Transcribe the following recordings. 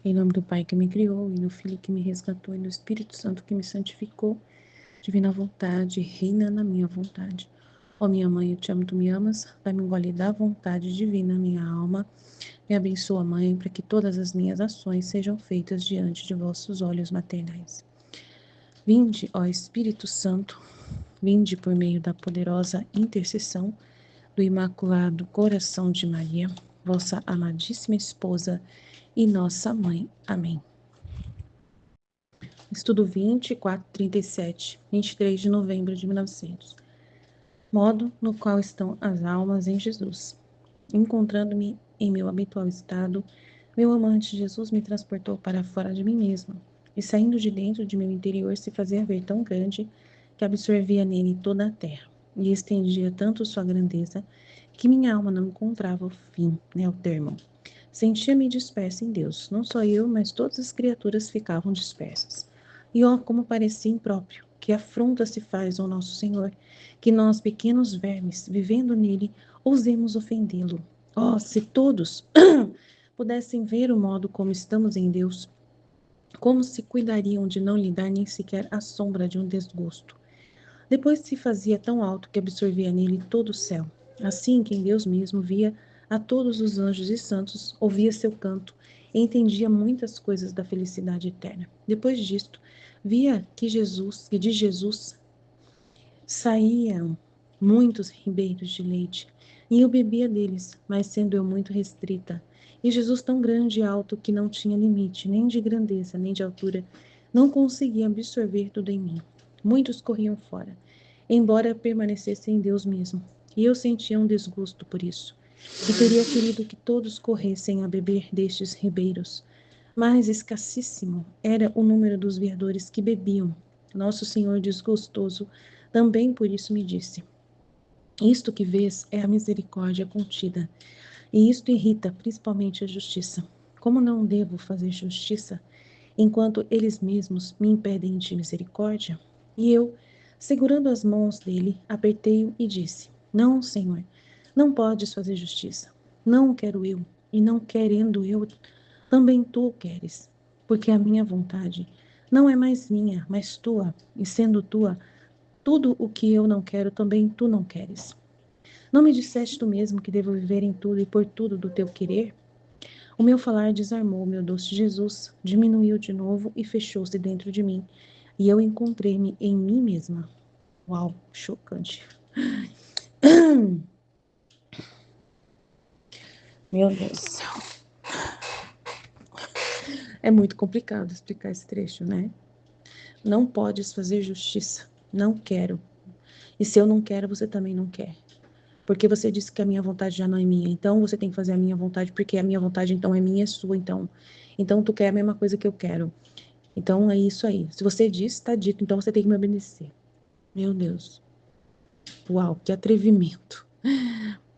Em nome do Pai que me criou, e do Filho que me resgatou, e do Espírito Santo que me santificou, divina vontade, reina na minha vontade. Ó minha mãe, eu te amo, tu me amas, dá-me um gole da vontade divina, minha alma. Me abençoa, mãe, para que todas as minhas ações sejam feitas diante de vossos olhos maternais. Vinde, ó Espírito Santo, vinde por meio da poderosa intercessão do Imaculado Coração de Maria, vossa amadíssima esposa e nossa mãe. Amém. Estudo 2437, 23 de novembro de 1900. Modo no qual estão as almas em Jesus. Encontrando-me em meu habitual estado, meu amante Jesus me transportou para fora de mim mesma, e saindo de dentro de meu interior se fazia ver tão grande que absorvia nele toda a terra, e estendia tanto sua grandeza que minha alma não encontrava o fim, o termo. Sentia-me dispersa em Deus. Não só eu, mas todas as criaturas ficavam dispersas. E ó, como parecia impróprio, que afronta se faz ao nosso Senhor, que nós, pequenos vermes, vivendo nele, ousemos ofendê-lo. Ó, se todos pudessem ver o modo como estamos em Deus, como se cuidariam de não lhe dar nem sequer a sombra de um desgosto. Depois se fazia tão alto que absorvia nele todo o céu. Assim que em Deus mesmo via a todos os anjos e santos, ouvia seu canto e entendia muitas coisas da felicidade eterna. Depois disto, via que de Jesus saíam muitos ribeiros de leite, e eu bebia deles, mas sendo eu muito restrita. E Jesus tão grande e alto que não tinha limite, nem de grandeza, nem de altura, não conseguia absorver tudo em mim. Muitos corriam fora, embora permanecessem em Deus mesmo, e eu sentia um desgosto por isso, e teria querido que todos corressem a beber destes ribeiros. Mas escassíssimo era o número dos veadores que bebiam. Nosso Senhor desgostoso também por isso me disse: isto que vês é a misericórdia contida, e isto irrita principalmente a justiça. Como não devo fazer justiça, enquanto eles mesmos me impedem de misericórdia? E eu, segurando as mãos dele, apertei-o e disse: não, Senhor, não podes fazer justiça. Não quero eu, e não querendo eu, também tu o queres, porque a minha vontade não é mais minha, mas tua, e sendo tua, tudo o que eu não quero, também tu não queres. Não me disseste tu mesmo que devo viver em tudo e por tudo do teu querer? O meu falar desarmou, meu doce Jesus, diminuiu de novo e fechou-se dentro de mim, e eu encontrei-me em mim mesma. Uau, chocante. Meu Deus. É muito complicado explicar esse trecho, né? Não podes fazer justiça. Não quero. E se eu não quero, você também não quer. Porque você disse que a minha vontade já não é minha. Então você tem que fazer a minha vontade, porque a minha vontade então é minha e é sua. Então tu quer a mesma coisa que eu quero. Então é isso aí. Se você disse, está dito. Então você tem que me obedecer. Meu Deus. Uau, que atrevimento.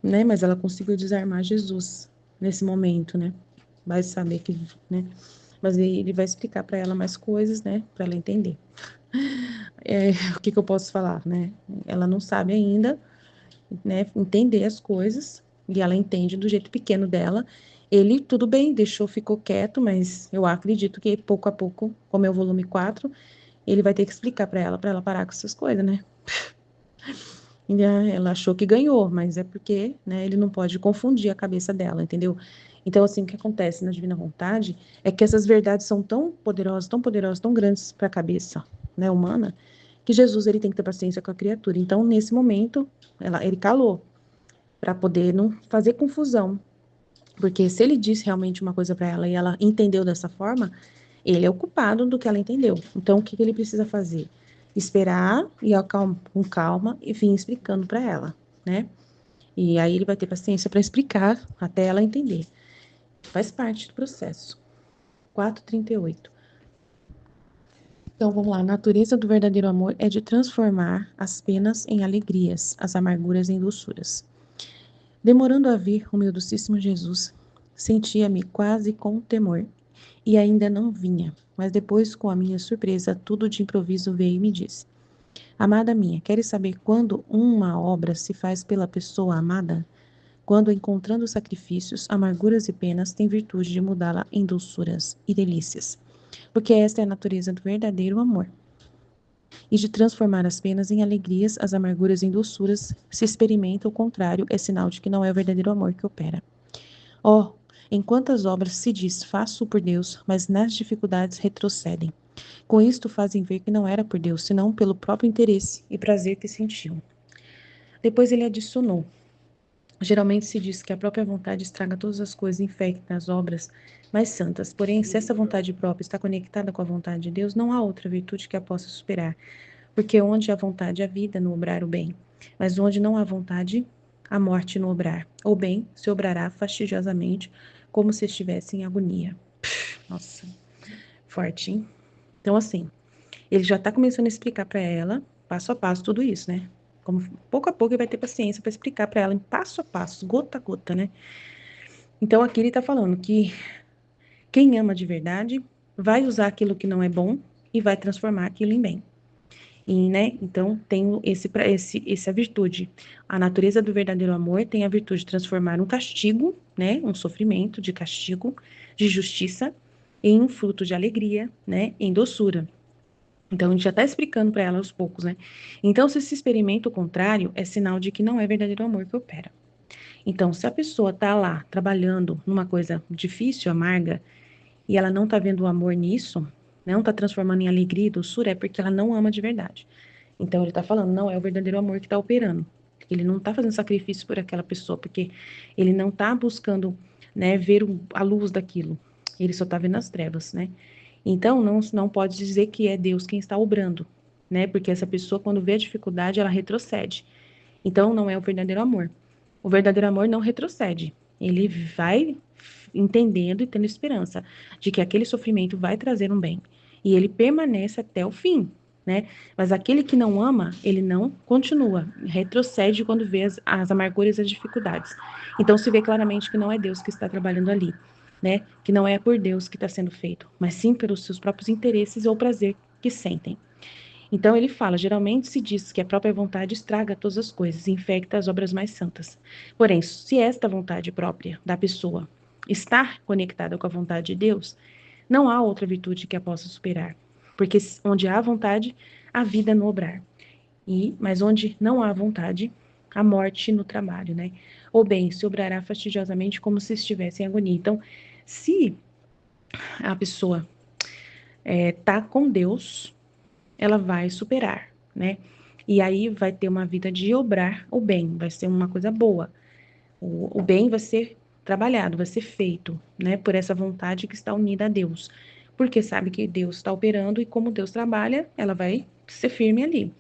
Né? Mas ela conseguiu desarmar Jesus nesse momento, né? Vai saber que, né? Mas ele vai explicar para ela mais coisas, né? Para ela entender. O que eu posso falar, né? Ela não sabe ainda, né? Entender as coisas, e ela entende do jeito pequeno dela. Ele, tudo bem, ficou quieto, mas eu acredito que pouco a pouco, como é o volume 4, ele vai ter que explicar para ela parar com essas coisas, né? E ela achou que ganhou, mas é porque, né, ele não pode confundir a cabeça dela, entendeu? Então, assim, o que acontece na Divina Vontade é que essas verdades são tão poderosas, tão grandes para a cabeça, né, humana, que Jesus ele tem que ter paciência com a criatura. Então, nesse momento, ele calou para poder não fazer confusão, porque se ele disse realmente uma coisa para ela e ela entendeu dessa forma, ele é o culpado do que ela entendeu. Então, o que ele precisa fazer? Esperar e com calma e vir explicando para ela, né? E aí ele vai ter paciência para explicar até ela entender. Faz parte do processo. 4:38. Então, vamos lá. A natureza do verdadeiro amor é de transformar as penas em alegrias, as amarguras em doçuras. Demorando a vir o meu docíssimo Jesus, sentia-me quase com temor, e ainda não vinha, mas depois, com a minha surpresa, tudo de improviso veio e me disse: amada minha, queres saber quando uma obra se faz pela pessoa amada? quando, encontrando sacrifícios, amarguras e penas, tem virtude de mudá-la em doçuras e delícias, porque esta é a natureza do verdadeiro amor. E de transformar as penas em alegrias, as amarguras em doçuras, se experimenta o contrário, é sinal de que não é o verdadeiro amor que opera. Oh, em quantas obras se diz, faço por Deus, mas nas dificuldades retrocedem. Com isto fazem ver que não era por Deus, senão pelo próprio interesse e prazer que sentiam. Depois ele adicionou: geralmente se diz que a própria vontade estraga todas as coisas e infecta as obras mais santas. Porém, se essa vontade própria está conectada com a vontade de Deus, não há outra virtude que a possa superar. Porque onde há vontade, há vida no obrar o bem. Mas onde não há vontade, há morte no obrar. O bem se obrará fastidiosamente, como se estivesse em agonia. Nossa, forte, hein? Então, assim, ele já está começando a explicar para ela, passo a passo, tudo isso, né? Como pouco a pouco ele vai ter paciência para explicar para ela, em passo a passo, gota a gota, né? Então, aqui ele está falando que quem ama de verdade vai usar aquilo que não é bom e vai transformar aquilo em bem. E, né, então tem essa virtude. A natureza do verdadeiro amor tem a virtude de transformar um castigo, né, um sofrimento de castigo, de justiça, em um fruto de alegria, né, em doçura. Então, a gente já está explicando para ela aos poucos, né? Então, se se experimenta o contrário, é sinal de que não é verdadeiro amor que opera. Então, se a pessoa está lá trabalhando numa coisa difícil, amarga, e ela não está vendo o amor nisso, não está transformando em alegria e doçura, é porque ela não ama de verdade. Então, ele está falando, não é o verdadeiro amor que está operando. Ele não está fazendo sacrifício por aquela pessoa, porque ele não está buscando, né, ver a luz daquilo. Ele só está vendo as trevas, né? Então, não pode dizer que é Deus quem está obrando, né? Porque essa pessoa, quando vê a dificuldade, ela retrocede. Então, não é o verdadeiro amor. O verdadeiro amor não retrocede. Ele vai entendendo e tendo esperança de que aquele sofrimento vai trazer um bem. E ele permanece até o fim, né? Mas aquele que não ama, ele não continua, retrocede quando vê as amarguras e as dificuldades. Então, se vê claramente que não é Deus que está trabalhando ali, né? Que não é por Deus que está sendo feito, mas sim pelos seus próprios interesses ou prazer que sentem. Então ele fala, geralmente se diz que a própria vontade estraga todas as coisas, infecta as obras mais santas. Porém, se esta vontade própria da pessoa está conectada com a vontade de Deus, não há outra virtude que a possa superar. Porque onde há vontade, há vida no obrar. Mas onde não há vontade, há morte no trabalho, né? O bem se obrará fastidiosamente como se estivesse em agonia. Então, se a pessoa está com Deus, ela vai superar, né? E aí vai ter uma vida de obrar o bem, vai ser uma coisa boa. O bem vai ser trabalhado, vai ser feito, né? Por essa vontade que está unida a Deus. Porque sabe que Deus está operando e como Deus trabalha, ela vai ser firme ali.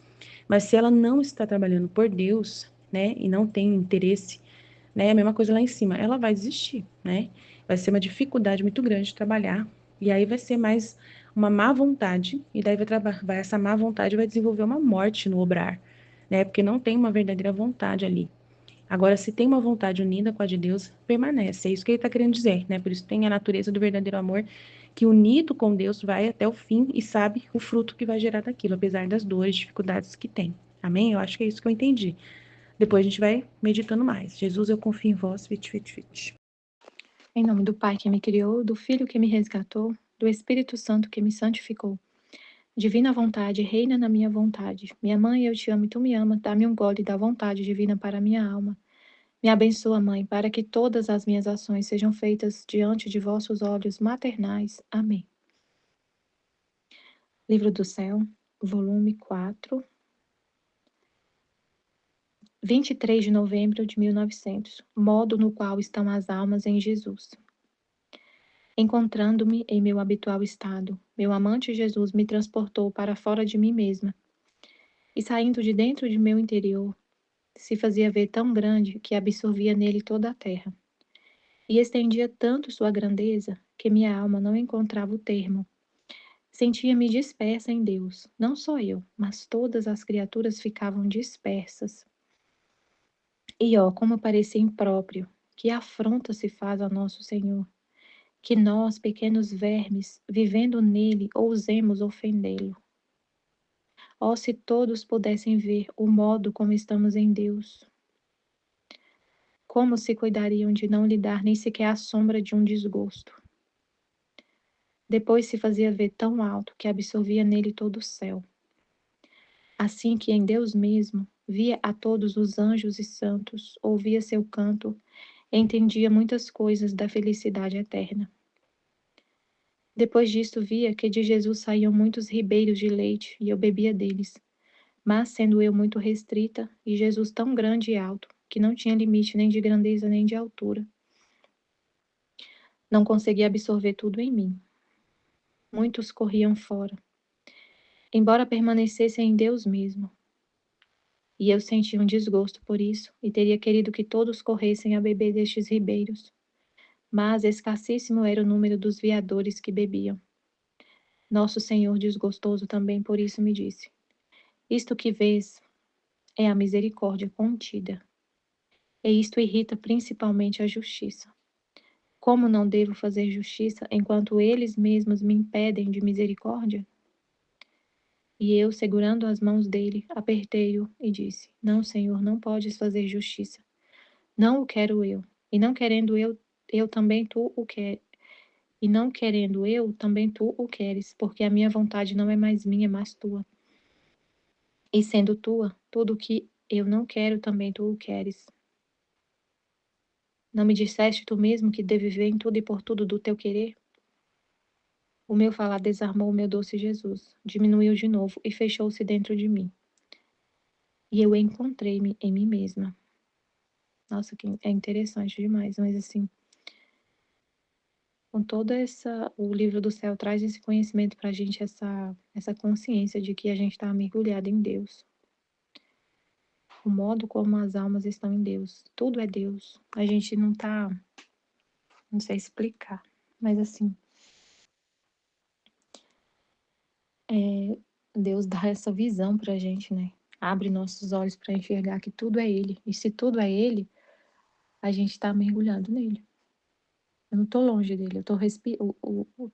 Mas se ela não está trabalhando por Deus, né? E não tem interesse, né? É a mesma coisa lá em cima, ela vai desistir, né? Vai ser uma dificuldade muito grande de trabalhar, e aí vai ser mais uma má vontade, e daí essa má vontade vai desenvolver uma morte no obrar, né? Porque não tem uma verdadeira vontade ali. Agora, se tem uma vontade unida com a de Deus, permanece. É isso que ele está querendo dizer, né? Por isso tem a natureza do verdadeiro amor, que unido com Deus vai até o fim e sabe o fruto que vai gerar daquilo, apesar das dores, dificuldades que tem. Amém? Eu acho que é isso que eu entendi. Depois a gente vai meditando mais. Jesus, eu confio em vós, fit, fit, fit. Em nome do Pai que me criou, do Filho que me resgatou, do Espírito Santo que me santificou. Divina vontade, reina na minha vontade. Minha mãe, eu te amo e tu me amas. Dá-me um gole da vontade divina para a minha alma. Me abençoa, Mãe, para que todas as minhas ações sejam feitas diante de vossos olhos maternais. Amém. Livro do Céu, volume 4, 23 de novembro de 1900. Modo no qual estão as almas em Jesus. Encontrando-me em meu habitual estado, meu amante Jesus me transportou para fora de mim mesma, e saindo de dentro de meu interior, se fazia ver tão grande que absorvia nele toda a terra. E estendia tanto sua grandeza que minha alma não encontrava o termo. Sentia-me dispersa em Deus. Não só eu, mas todas as criaturas ficavam dispersas. E ó, como parecia impróprio, que afronta se faz ao nosso Senhor, que nós, pequenos vermes, vivendo nele, ousemos ofendê-lo. Ó, se todos pudessem ver o modo como estamos em Deus, Como se cuidariam de não lhe dar nem sequer a sombra de um desgosto? Depois se fazia ver tão alto que absorvia nele todo o céu. Assim que em Deus mesmo via a todos os anjos e santos, ouvia seu canto, entendia muitas coisas da felicidade eterna. Depois disto via que de Jesus saíam muitos ribeiros de leite, e eu bebia deles. Mas sendo eu muito restrita, e Jesus tão grande e alto, que não tinha limite nem de grandeza nem de altura, não conseguia absorver tudo em mim. Muitos corriam fora, embora permanecessem em Deus mesmo. E eu sentia um desgosto por isso, e teria querido que todos corressem a beber destes ribeiros. Mas escassíssimo era o número dos veadores que bebiam. Nosso Senhor, desgostoso também por isso, me disse: Isto que vês é a misericórdia contida, e isto irrita principalmente a justiça. Como não devo fazer justiça enquanto eles mesmos me impedem de misericórdia? E eu, segurando as mãos dele, apertei-o e disse: Não, Senhor, não podes fazer justiça. Não o quero eu, e não querendo eu também tu o quer. E não querendo eu, também tu o queres, porque a minha vontade não é mais minha, mas tua. E sendo tua, tudo o que eu não quero, também tu o queres. Não me disseste tu mesmo que devo viver em tudo e por tudo do teu querer? O meu falar desarmou o meu doce Jesus, diminuiu de novo e fechou-se dentro de mim. E eu encontrei-me em mim mesma. Nossa, que é interessante demais, mas assim, com toda essa, o livro do céu traz esse conhecimento para a gente, essa consciência de que a gente está mergulhado em Deus. O modo como as almas estão em Deus. Tudo é Deus. A gente não tá, não sei explicar, mas assim, Deus dá essa visão pra gente, né? Abre nossos olhos para enxergar que tudo é Ele. E se tudo é Ele, a gente está mergulhado nele. Eu não estou longe dele, eu tô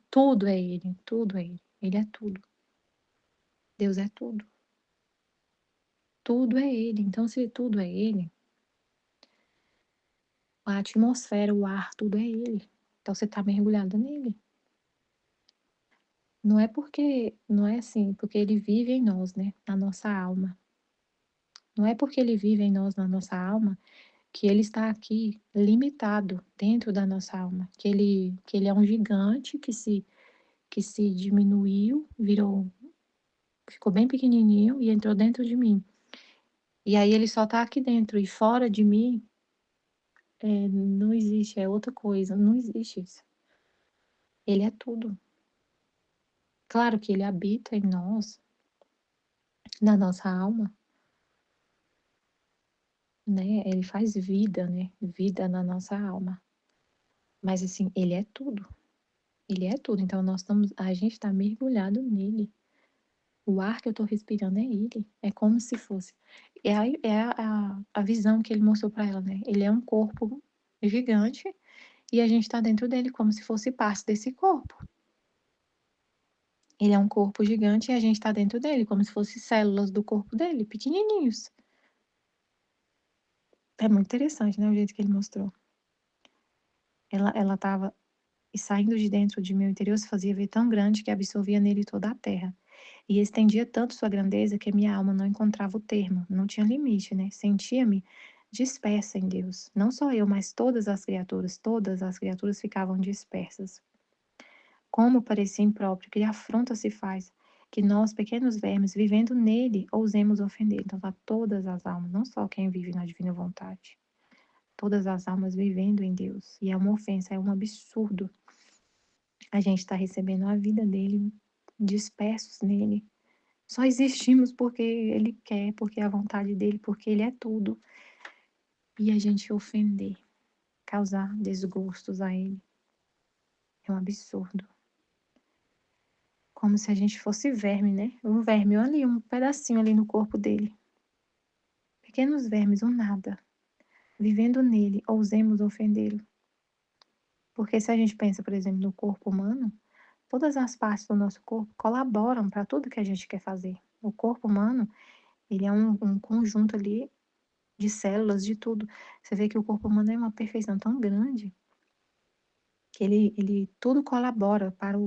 tudo é Ele, tudo é Ele. Ele é tudo. Deus é tudo. Tudo é Ele. Então, se tudo é Ele, a atmosfera, o ar, tudo é Ele. Então, você está mergulhado nele. Não é assim, porque Ele vive em nós, né? Na nossa alma. Não é porque Ele vive em nós, na nossa alma, que Ele está aqui limitado dentro da nossa alma. Que ele é um gigante que se diminuiu, ficou bem pequenininho e entrou dentro de mim. E aí ele só está aqui dentro e fora de mim, não existe, é outra coisa, não existe isso. Ele é tudo. Claro que ele habita em nós, na nossa alma, né? Ele faz vida, né? Vida na nossa alma. Mas assim, ele é tudo. Ele é tudo. Então a gente está mergulhado nele. O ar que eu estou respirando é ele. É como se fosse. É a visão que ele mostrou para ela, né? Ele é um corpo gigante e a gente está dentro dele como se fosse parte desse corpo. Ele é um corpo gigante e a gente está dentro dele como se fossem células do corpo dele, pequenininhos. É muito interessante, né? O jeito que ele mostrou. Ela estava saindo de dentro de meu interior, se fazia ver tão grande que absorvia nele toda a terra. E estendia tanto sua grandeza que a minha alma não encontrava o termo, não tinha limite, né? Sentia-me dispersa em Deus. Não só eu, mas todas as criaturas ficavam dispersas. Como parecia impróprio, que afronta se faz, que nós, pequenos vermes, vivendo nele, ousemos ofender. Então, tá todas as almas, não só quem vive na divina vontade. Todas as almas vivendo em Deus. E é uma ofensa, é um absurdo. A gente está recebendo a vida dele, dispersos nele. Só existimos porque ele quer, porque é a vontade dele, porque ele é tudo. E a gente ofender, causar desgostos a ele. É um absurdo. Como se a gente fosse verme, né? Um verme ali, um pedacinho ali no corpo dele. Pequenos vermes, um nada. Vivendo nele, ousemos ofendê-lo. Porque se a gente pensa, por exemplo, no corpo humano, todas as partes do nosso corpo colaboram para tudo que a gente quer fazer. O corpo humano, ele é um conjunto ali de células, de tudo. Você vê que o corpo humano é uma perfeição tão grande que ele tudo colabora para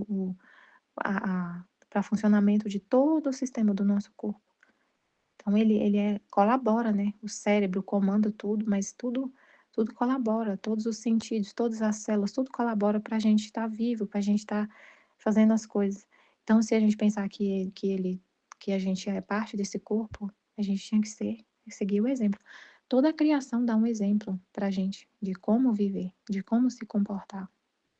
para o funcionamento de todo o sistema do nosso corpo. Então colabora, né, o cérebro comanda tudo, mas tudo colabora, todos os sentidos, todas as células, tudo colabora para a gente estar vivo, para a gente estar fazendo as coisas. Então, se a gente pensar que a gente é parte desse corpo, a gente tinha que seguir o exemplo. Toda a criação dá um exemplo para a gente de como viver, de como se comportar,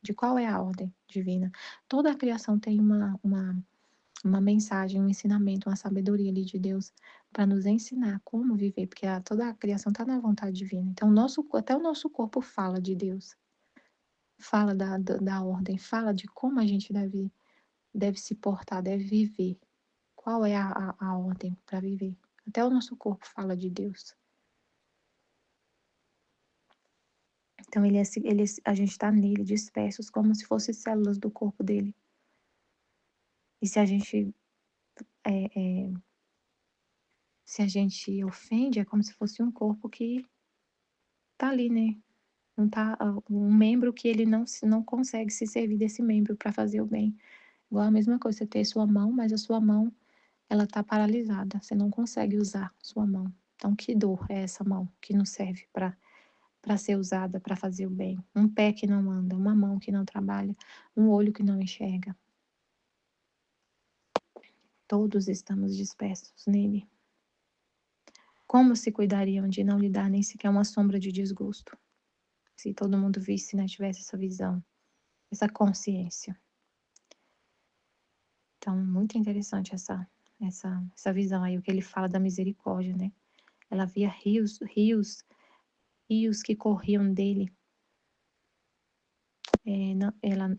de qual é a ordem divina. Toda a criação tem uma mensagem, um ensinamento, uma sabedoria ali de Deus para nos ensinar como viver, porque toda a criação está na vontade divina. Então, até o nosso corpo fala de Deus, fala da ordem, fala de como a gente deve se portar, deve viver. Qual é a ordem para viver? Até o nosso corpo fala de Deus. Então, a gente está nele, dispersos, como se fossem células do corpo dele. E é, é, se a gente ofende, é como se fosse um corpo que tá ali, né? Não tá, um membro que ele não consegue se servir desse membro para fazer o bem. Igual a mesma coisa, você ter sua mão, mas a sua mão, ela tá paralisada, você não consegue usar sua mão. Então, que dor é essa mão que não serve para ser usada para fazer o bem? Um pé que não anda, uma mão que não trabalha, um olho que não enxerga. Todos estamos dispersos nele. Como se cuidariam de não lhe dar nem sequer uma sombra de desgosto? Se todo mundo visse, né, tivesse essa visão, essa consciência. Então, muito interessante essa visão aí, o que ele fala da misericórdia, né? Ela via rios que corriam dele.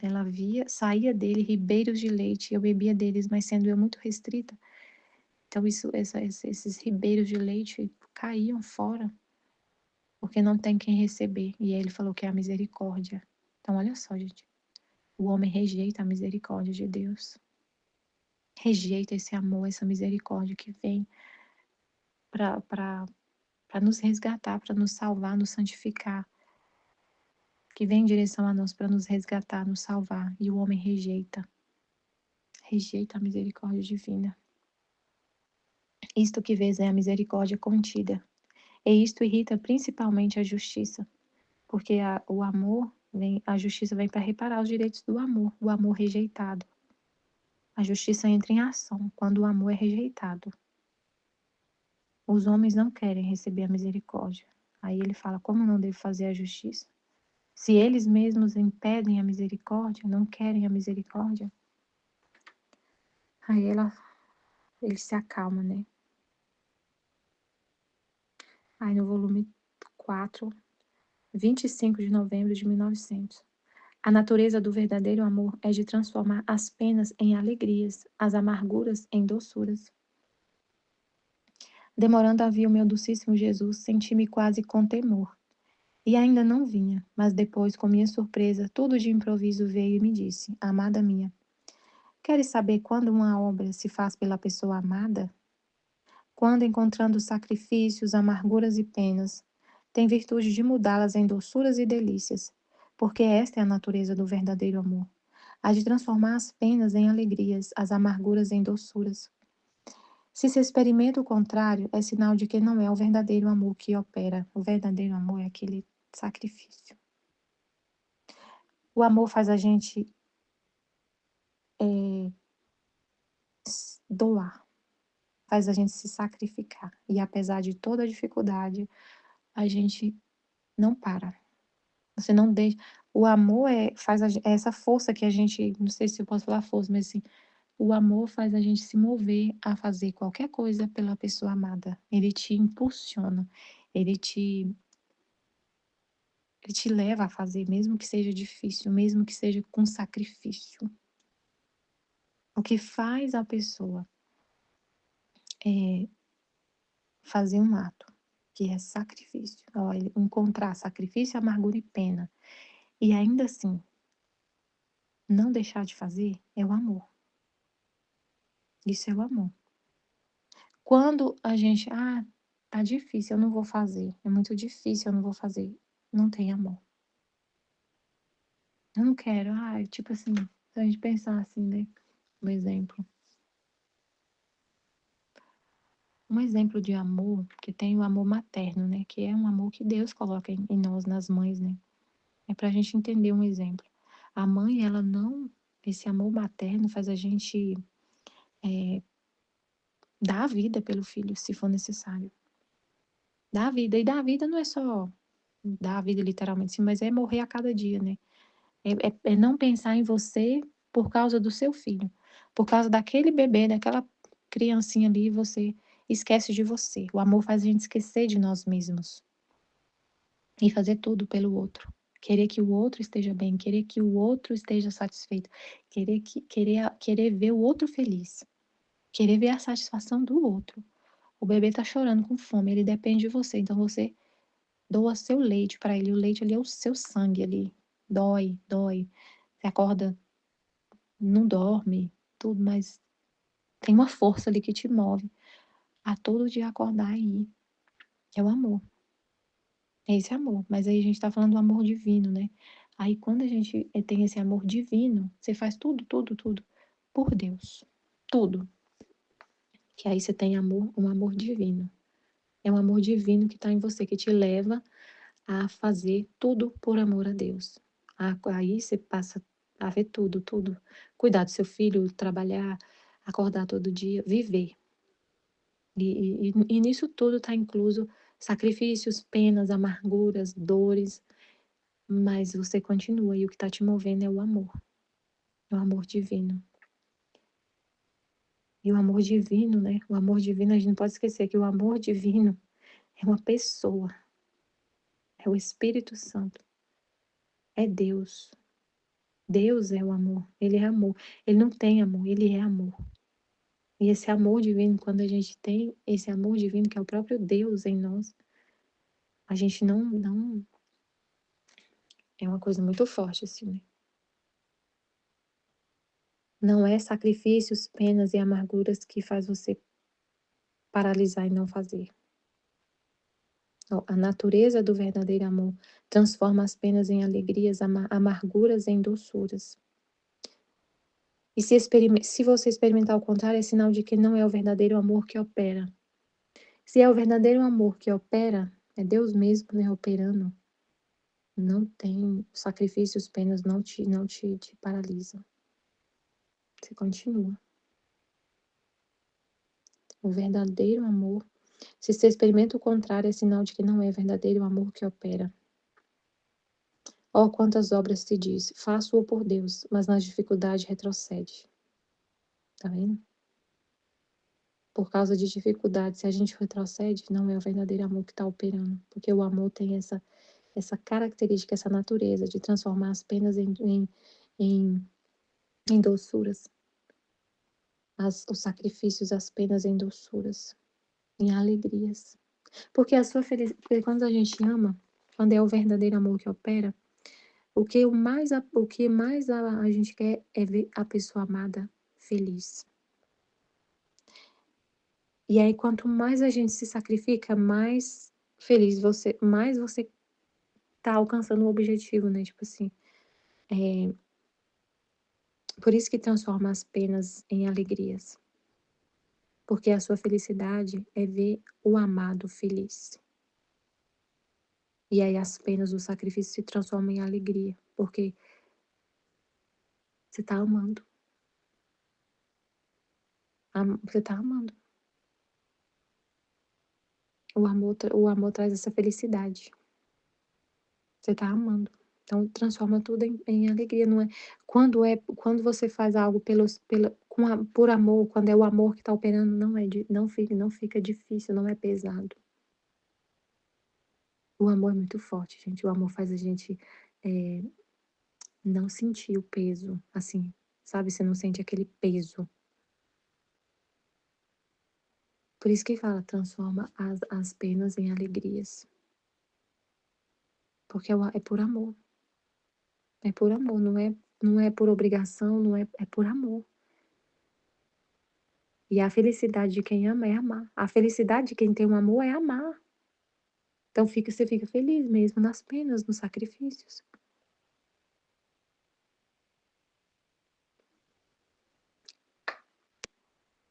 Ela via, saía dele ribeiros de leite, eu bebia deles, mas sendo eu muito restrita. Então, esses ribeiros de leite caíam fora, porque não tem quem receber. E aí ele falou que é a misericórdia. Então, olha só, gente. O homem rejeita a misericórdia de Deus. Rejeita esse amor, essa misericórdia que vem para nos resgatar, para nos salvar, nos santificar, que vem em direção a nós para nos resgatar, nos salvar, e o homem rejeita a misericórdia divina. Isto que vês é a misericórdia contida, e isto irrita principalmente a justiça, porque o amor a justiça vem para reparar os direitos do amor, o amor rejeitado. A justiça entra em ação quando o amor é rejeitado. Os homens não querem receber a misericórdia. Aí ele fala como não deve fazer a justiça. Se eles mesmos impedem a misericórdia, não querem a misericórdia, aí ele se acalma, né? Aí no volume 4, 25 de novembro de 1900. A natureza do verdadeiro amor é de transformar as penas em alegrias, as amarguras em doçuras. Demorando havia o meu docíssimo Jesus, senti-me quase com temor. E ainda não vinha, mas depois, com minha surpresa, tudo de improviso veio e me disse: Amada minha, queres saber quando uma obra se faz pela pessoa amada? Quando, encontrando sacrifícios, amarguras e penas, tem virtude de mudá-las em doçuras e delícias, porque esta é a natureza do verdadeiro amor. Há de transformar as penas em alegrias, as amarguras em doçuras. Se se experimenta o contrário, é sinal de que não é o verdadeiro amor que opera. O verdadeiro amor é aquele sacrifício. O amor faz a gente doar, faz a gente se sacrificar. E apesar de toda a dificuldade, a gente não para. Você não deixa. O amor é essa força que a gente, não sei se eu posso falar força, mas assim, o amor faz a gente se mover a fazer qualquer coisa pela pessoa amada. Ele te impulsiona, ele te, ele te leva a fazer, mesmo que seja difícil, mesmo que seja com sacrifício. O que faz a pessoa é fazer um ato, que é sacrifício. Olha, encontrar sacrifício, amargura e pena. E ainda assim, não deixar de fazer é o amor. Isso é o amor. Quando a gente, tá difícil, eu não vou fazer. É muito difícil, eu não vou fazer. Não tem amor. Eu não quero. Ai, tipo assim, se a gente pensar assim, né? Um exemplo. Um exemplo de amor, que tem o amor materno, né? Que é um amor que Deus coloca em nós, nas mães, né? É pra gente entender um exemplo. A mãe, ela não. Esse amor materno faz a gente dar a vida pelo filho, se for necessário. Dar a vida. E dar a vida não é só dar a vida literalmente, sim, mas é morrer a cada dia, né? É não pensar em você por causa do seu filho. Por causa daquele bebê, daquela criancinha ali, você esquece de você. O amor faz a gente esquecer de nós mesmos e fazer tudo pelo outro. Querer que o outro esteja bem, querer que o outro esteja satisfeito, querer ver o outro feliz, querer ver a satisfação do outro. O bebê tá chorando com fome, ele depende de você, então você doa seu leite para ele. O leite ali é o seu sangue ali. Dói, dói. Você acorda, não dorme, tudo, mas tem uma força ali que te move a todo dia acordar aí. É o amor. É esse amor. Mas aí a gente tá falando do amor divino, né? Aí quando a gente tem esse amor divino, você faz tudo, tudo, tudo por Deus. Tudo. Que aí você tem amor, um amor divino. É um amor divino que está em você, que te leva a fazer tudo por amor a Deus. Aí você passa a ver tudo, tudo. Cuidar do seu filho, trabalhar, acordar todo dia, viver. E nisso tudo está incluso sacrifícios, penas, amarguras, dores, mas você continua e o que está te movendo é o amor divino. E o amor divino, né? O amor divino, a gente não pode esquecer que o amor divino é uma pessoa, é o Espírito Santo, é Deus. Deus é o amor, ele é amor. Ele não tem amor, ele é amor. E esse amor divino, quando a gente tem esse amor divino, que é o próprio Deus em nós, a gente não é uma coisa muito forte assim, né? Não é sacrifícios, penas e amarguras que faz você paralisar e não fazer. A natureza do verdadeiro amor transforma as penas em alegrias, amarguras em doçuras. E se você experimentar o contrário, é sinal de que não é o verdadeiro amor que opera. Se é o verdadeiro amor que opera, é Deus mesmo, né, operando, não tem sacrifícios, penas, te paralisam. Você continua. O verdadeiro amor, se você experimenta o contrário, é sinal de que não é verdadeiro amor que opera. Ó, quantas obras se diz, faço-o por Deus, mas nas dificuldades retrocede. Tá vendo? Por causa de dificuldades, se a gente retrocede, não é o verdadeiro amor que está operando. Porque o amor tem essa característica, essa natureza de transformar as penas em, em doçuras, os sacrifícios, as penas em doçuras, em alegrias. Porque a sua felicidade, porque quando a gente ama, quando é o verdadeiro amor que opera, o que mais a gente quer é ver a pessoa amada feliz. E aí, quanto mais a gente se sacrifica, mais você tá alcançando o objetivo, né? Tipo assim, por isso que transforma as penas em alegrias. Porque a sua felicidade é ver o amado feliz. E aí as penas, o sacrifício se transformam em alegria, porque você tá amando. Você tá amando. O amor traz essa felicidade. Você tá amando. Então transforma tudo em alegria, não é? Quando você faz algo por amor, quando é o amor que está operando, não fica difícil, não é pesado. O amor é muito forte, gente. O amor faz a gente não sentir o peso, assim, sabe? Você não sente aquele peso. Por isso que fala, transforma as penas em alegrias. Porque é por amor. É por amor, não é por obrigação, não é por amor. E a felicidade de quem ama é amar. A felicidade de quem tem um amor é amar. Então você fica feliz mesmo nas penas, nos sacrifícios.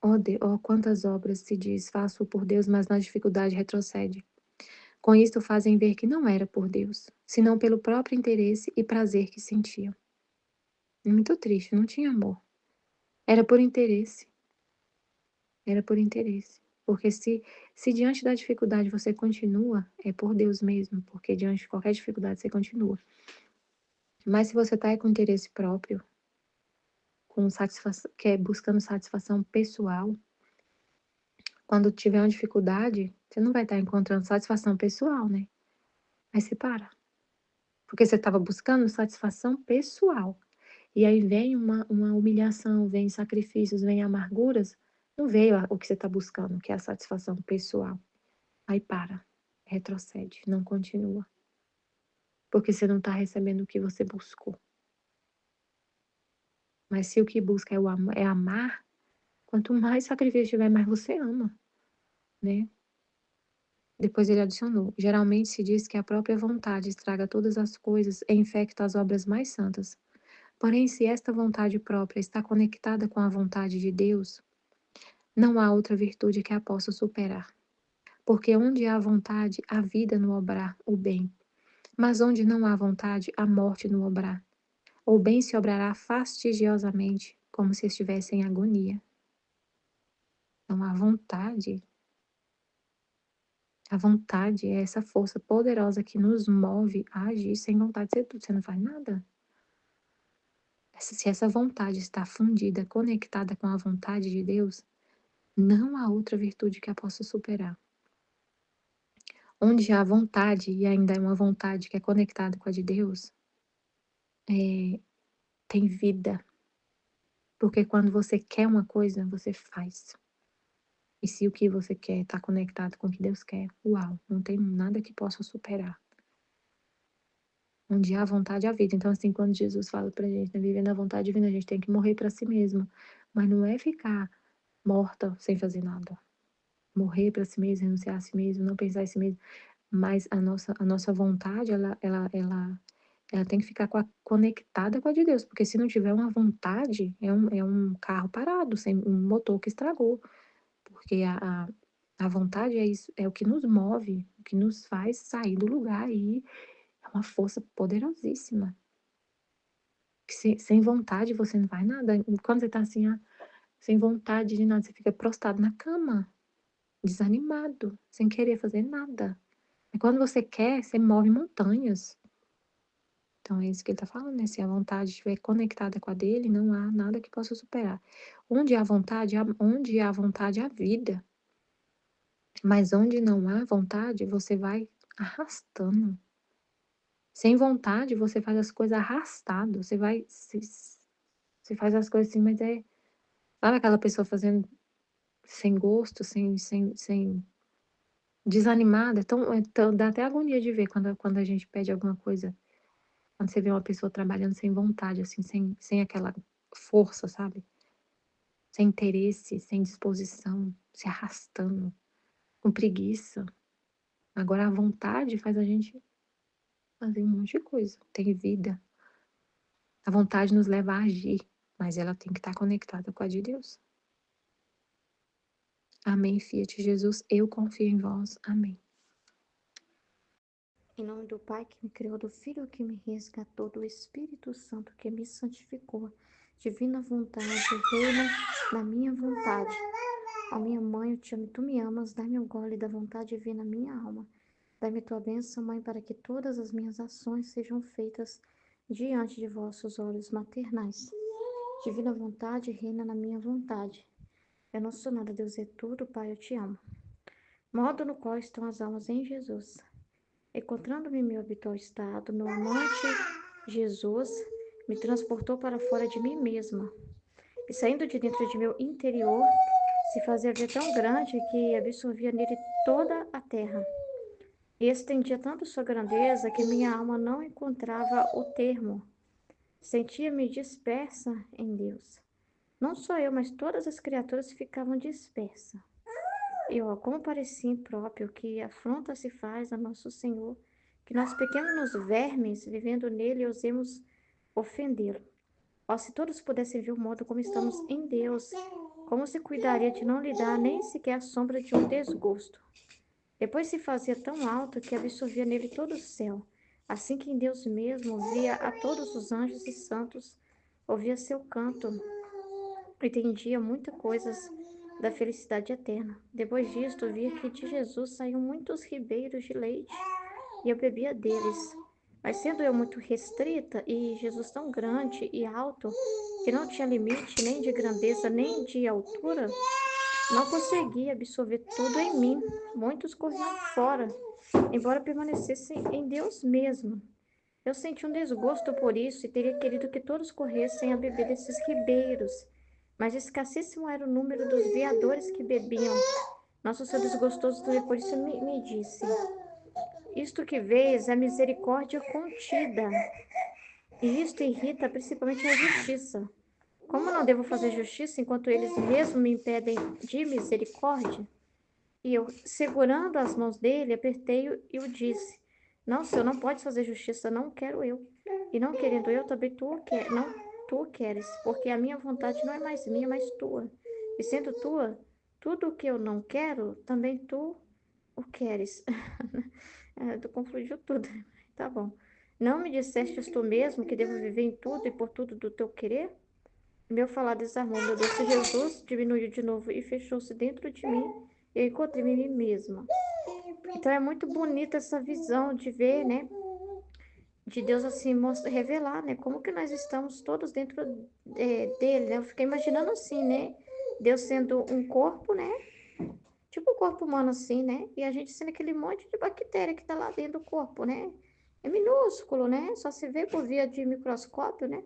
Ó quantas obras se diz, faço por Deus, mas na dificuldade retrocede. Com isto fazem ver que não era por Deus, senão pelo próprio interesse e prazer que sentiam. Muito triste, não tinha amor. Era por interesse. Era por interesse. Porque se diante da dificuldade você continua, é por Deus mesmo, porque diante de qualquer dificuldade você continua. Mas se você está com interesse próprio, com satisfação, buscando satisfação pessoal, quando tiver uma dificuldade, você não vai estar encontrando satisfação pessoal, né? Aí você para. Porque você estava buscando satisfação pessoal. E aí vem uma humilhação, vem sacrifícios, vem amarguras. Não veio o que você está buscando, que é a satisfação pessoal. Aí para, retrocede, não continua. Porque você não está recebendo o que você buscou. Mas se o que busca é amar, quanto mais sacrifício tiver, mais você ama, né? Depois ele adicionou: geralmente se diz que a própria vontade estraga todas as coisas e infecta as obras mais santas. Porém, se esta vontade própria está conectada com a vontade de Deus, não há outra virtude que a possa superar. Porque onde há vontade, há vida no obrar o bem. Mas onde não há vontade, há morte no obrar. O bem se obrará fastidiosamente, como se estivesse em agonia. Então, a vontade é essa força poderosa que nos move a agir sem vontade de ser tudo. Você não faz nada. Se essa vontade está fundida, conectada com a vontade de Deus, não há outra virtude que a possa superar. Onde há vontade, e ainda é uma vontade que é conectada com a de Deus, tem vida. Porque quando você quer uma coisa, você faz. E se o que você quer está conectado com o que Deus quer, uau, não tem nada que possa superar. Onde há vontade, há vida. Então, assim, quando Jesus fala pra gente, né, vivendo a vontade divina, a gente tem que morrer para si mesmo. Mas não é ficar morta sem fazer nada. Morrer para si mesmo, renunciar a si mesmo, não pensar em si mesmo. Mas a nossa vontade, ela tem que ficar conectada com a de Deus. Porque se não tiver uma vontade, é um carro parado, sem um motor que estragou. Porque a vontade é isso, é o que nos move, o que nos faz sair do lugar e é uma força poderosíssima. Sem vontade você não vai nada. Quando você tá assim, sem vontade de nada, você fica prostrado na cama, desanimado, sem querer fazer nada. E quando você quer, você move montanhas. Então é isso que ele tá falando, né? Se a vontade estiver conectada com a dele, não há nada que possa superar. Onde há vontade, há vida. Mas onde não há vontade, você vai arrastando. Sem vontade, você faz as coisas arrastado. Você faz as coisas assim, mas é. Sabe aquela pessoa fazendo sem gosto, sem desanimada? Então, dá até agonia de ver quando a gente pede alguma coisa. Quando você vê uma pessoa trabalhando sem vontade, assim, sem aquela força, sabe? Sem interesse, sem disposição, se arrastando, com preguiça. Agora a vontade faz a gente fazer um monte de coisa. Tem vida. A vontade nos leva a agir, mas ela tem que estar conectada com a de Deus. Amém, Fiat Jesus, eu confio em vós. Amém. Em nome do Pai que me criou, do Filho que me resgatou, do Espírito Santo que me santificou, divina vontade, reina na minha vontade. Ó minha mãe, eu te amo, tu me amas, dai-me um gole da vontade divina na minha alma. Dai-me tua bênção, Mãe, para que todas as minhas ações sejam feitas diante de vossos olhos maternais. Divina vontade, reina na minha vontade. Eu não sou nada, Deus é tudo, Pai, eu te amo. Modo no qual estão as almas em Jesus. Encontrando-me em meu habitual estado, meu amante Jesus me transportou para fora de mim mesma. E saindo de dentro de meu interior, se fazia ver tão grande que absorvia nele toda a terra. E estendia tanto sua grandeza que minha alma não encontrava o termo. Sentia-me dispersa em Deus. Não só eu, mas todas as criaturas ficavam dispersas. E ó, como parecia impróprio que afronta se faz a nosso Senhor, que nós pequenos vermes, vivendo nele, ousemos ofendê-lo. Ó, se todos pudessem ver o modo como estamos em Deus, como se cuidaria de não lhe dar nem sequer a sombra de um desgosto. Depois se fazia tão alto que absorvia nele todo o céu, assim que em Deus mesmo via a todos os anjos e santos, ouvia seu canto, entendia muitas coisas da felicidade eterna. Depois disto, via que de Jesus saíam muitos ribeiros de leite, e eu bebia deles. Mas sendo eu muito restrita, e Jesus tão grande e alto, que não tinha limite nem de grandeza, nem de altura, não conseguia absorver tudo em mim. Muitos corriam fora, embora permanecessem em Deus mesmo. Eu senti um desgosto por isso e teria querido que todos corressem a beber desses ribeiros, mas escassíssimo era o número dos veadores que bebiam. Nosso Senhor desgostoso por isso me disse: isto que vês é misericórdia contida, e isto irrita principalmente a justiça. Como não devo fazer justiça enquanto eles mesmos me impedem de misericórdia? E eu, segurando as mãos dele, apertei-o e o disse: não, Senhor, não pode fazer justiça, não quero eu. E não querendo eu, também tu o queres, não tu o queres, porque a minha vontade não é mais minha, mas tua. E sendo tua, tudo o que eu não quero, também tu o queres. Tu confundiu tudo. Tá bom. Não me dissestes tu mesmo que devo viver em tudo e por tudo do teu querer? Meu falar desarmou, meu doce Jesus diminuiu de novo e fechou-se dentro de mim. Eu encontrei-me em mim mesma. Então é muito bonita essa visão de ver, né? De Deus assim revelar, né? Como que nós estamos todos dentro dele, né? Eu fiquei imaginando assim, né? Deus sendo um corpo, né? Tipo um corpo humano assim, né? E a gente sendo aquele monte de bactéria que tá lá dentro do corpo, né? É minúsculo, né? Só se vê por via de microscópio, né?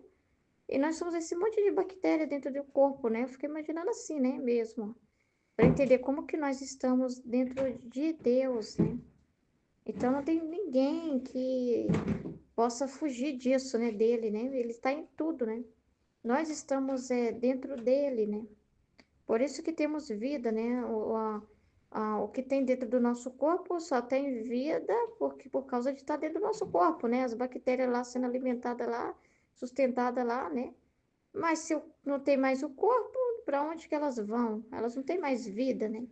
E nós somos esse monte de bactéria dentro do corpo, né? Eu fiquei imaginando assim, né? Mesmo. Para entender como que nós estamos dentro de Deus, né? Então não tem ninguém que possa fugir disso, né? Dele, né? Ele está em tudo, né? Nós estamos dentro dele, né? Por isso que temos vida, né? O que tem dentro do nosso corpo só tem vida porque por causa de estar dentro do nosso corpo, né? As bactérias lá sendo alimentadas lá, sustentadas lá, né? Mas se eu não tem mais o corpo, para onde que elas vão? Elas não têm mais vida, né?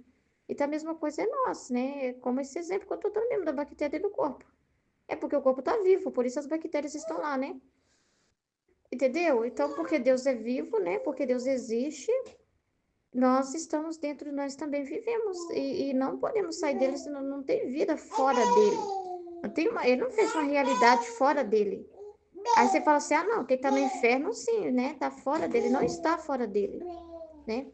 Então a mesma coisa é nós, né? Como esse exemplo que eu estou dando mesmo da bactéria dentro do corpo. É porque o corpo está vivo, por isso as bactérias estão lá, né? Entendeu? Então, porque Deus é vivo, né? Porque Deus existe, nós estamos dentro, nós também vivemos. E não podemos sair dele, senão não tem vida fora dele. Não tem ele não fez uma realidade fora dele. Aí você fala assim, ah, não, quem está no inferno, sim, né? Está fora dele, não está fora dele, né?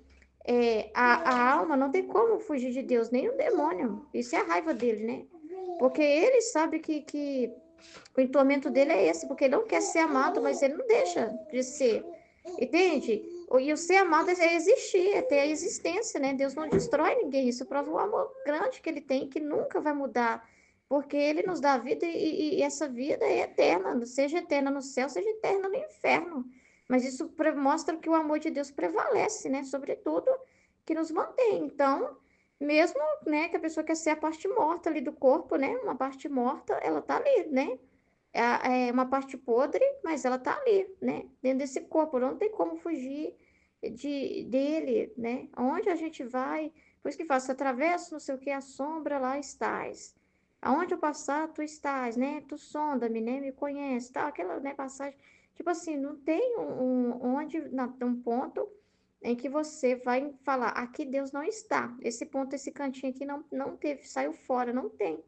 A alma não tem como fugir de Deus, nem o demônio. Isso é a raiva dele, né? Porque ele sabe que o tormento dele é esse, porque ele não quer ser amado, mas ele não deixa de ser. Entende? E o ser amado é existir, é ter a existência, né? Deus não destrói ninguém. Isso prova o amor grande que ele tem, que nunca vai mudar. Porque ele nos dá vida e essa vida é eterna, seja eterna no céu, seja eterna no inferno. Mas isso mostra que o amor de Deus prevalece, né? Sobretudo, que nos mantém. Então, mesmo, né, que a pessoa quer ser a parte morta ali do corpo, né? Uma parte morta, ela tá ali, né? É uma parte podre, mas ela tá ali, né? Dentro desse corpo, não tem como fugir dele, né? Aonde a gente vai, por isso que fala, se atravesso, não sei o que, a sombra, lá estás. Aonde eu passar, tu estás, né? Tu sonda-me, né? Me conhece, tal, aquela, né, passagem. Tipo assim, não tem um ponto em que você vai falar, aqui Deus não está. Esse ponto, esse cantinho aqui não teve, saiu fora, não tem.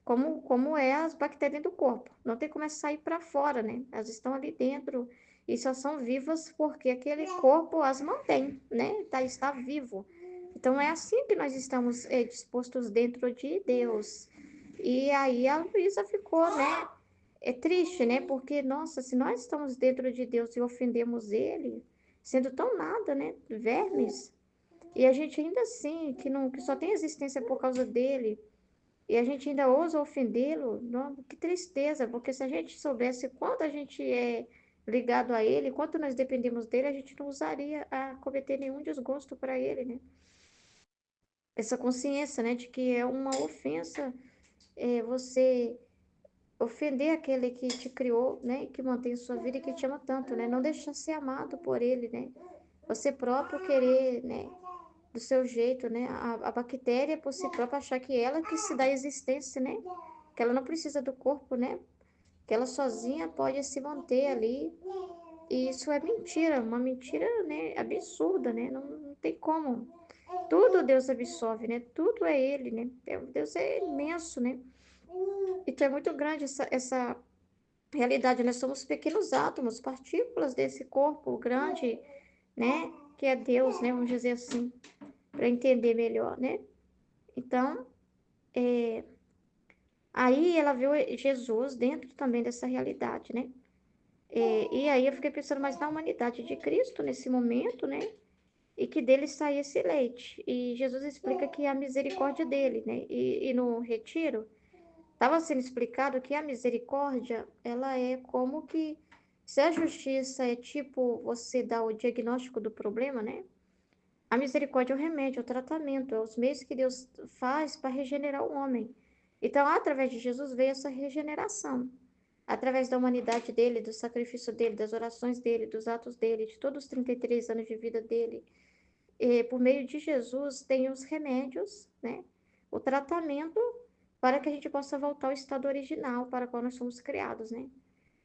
Como é as bactérias do corpo. Não tem como sair para fora, né? Elas estão ali dentro e só são vivas porque aquele corpo as mantém, né? Está vivo. Então é assim que nós estamos dispostos dentro de Deus. E aí a Luísa ficou, né? É triste, né? Porque, nossa, se nós estamos dentro de Deus e ofendemos Ele, sendo tão nada, né? Vermes. E a gente ainda assim, que só tem existência por causa dele, e a gente ainda ousa ofendê-lo, que tristeza, porque se a gente soubesse quanto a gente ligado a Ele, enquanto nós dependemos dele, a gente não usaria a cometer nenhum desgosto para Ele, né? Essa consciência, né, de que é uma ofensa você ofender aquele que te criou, né, que mantém sua vida e que te ama tanto, né? Não deixar ser amado por Ele, né? Você próprio querer, né, do seu jeito, né? A bactéria por si própria achar que ela que se dá existência, né? Que ela não precisa do corpo, né? Que ela sozinha pode se manter ali. E isso é mentira, uma mentira, né, absurda, né? Não tem como. Tudo Deus absorve, né? Tudo é Ele, né? Deus é imenso, né? Então é muito grande essa realidade. Nós somos pequenos átomos, partículas desse corpo grande, né? Que é Deus, né? Vamos dizer assim, para entender melhor, né? Então, aí ela viu Jesus dentro também dessa realidade, né? E aí eu fiquei pensando mais na humanidade de Cristo nesse momento, né? E que dele saía esse leite. E Jesus explica que é a misericórdia dele, né? E no retiro, estava sendo explicado que a misericórdia, ela é como que, se a justiça é tipo você dar o diagnóstico do problema, né? A misericórdia é o remédio, é o tratamento, é os meios que Deus faz para regenerar o homem. Então, através de Jesus veio essa regeneração. Através da humanidade dele, do sacrifício dele, das orações dele, dos atos dele, de todos os 33 anos de vida dele. E, por meio de Jesus, tem os remédios, né? O tratamento para que a gente possa voltar ao estado original para o qual nós somos criados, né?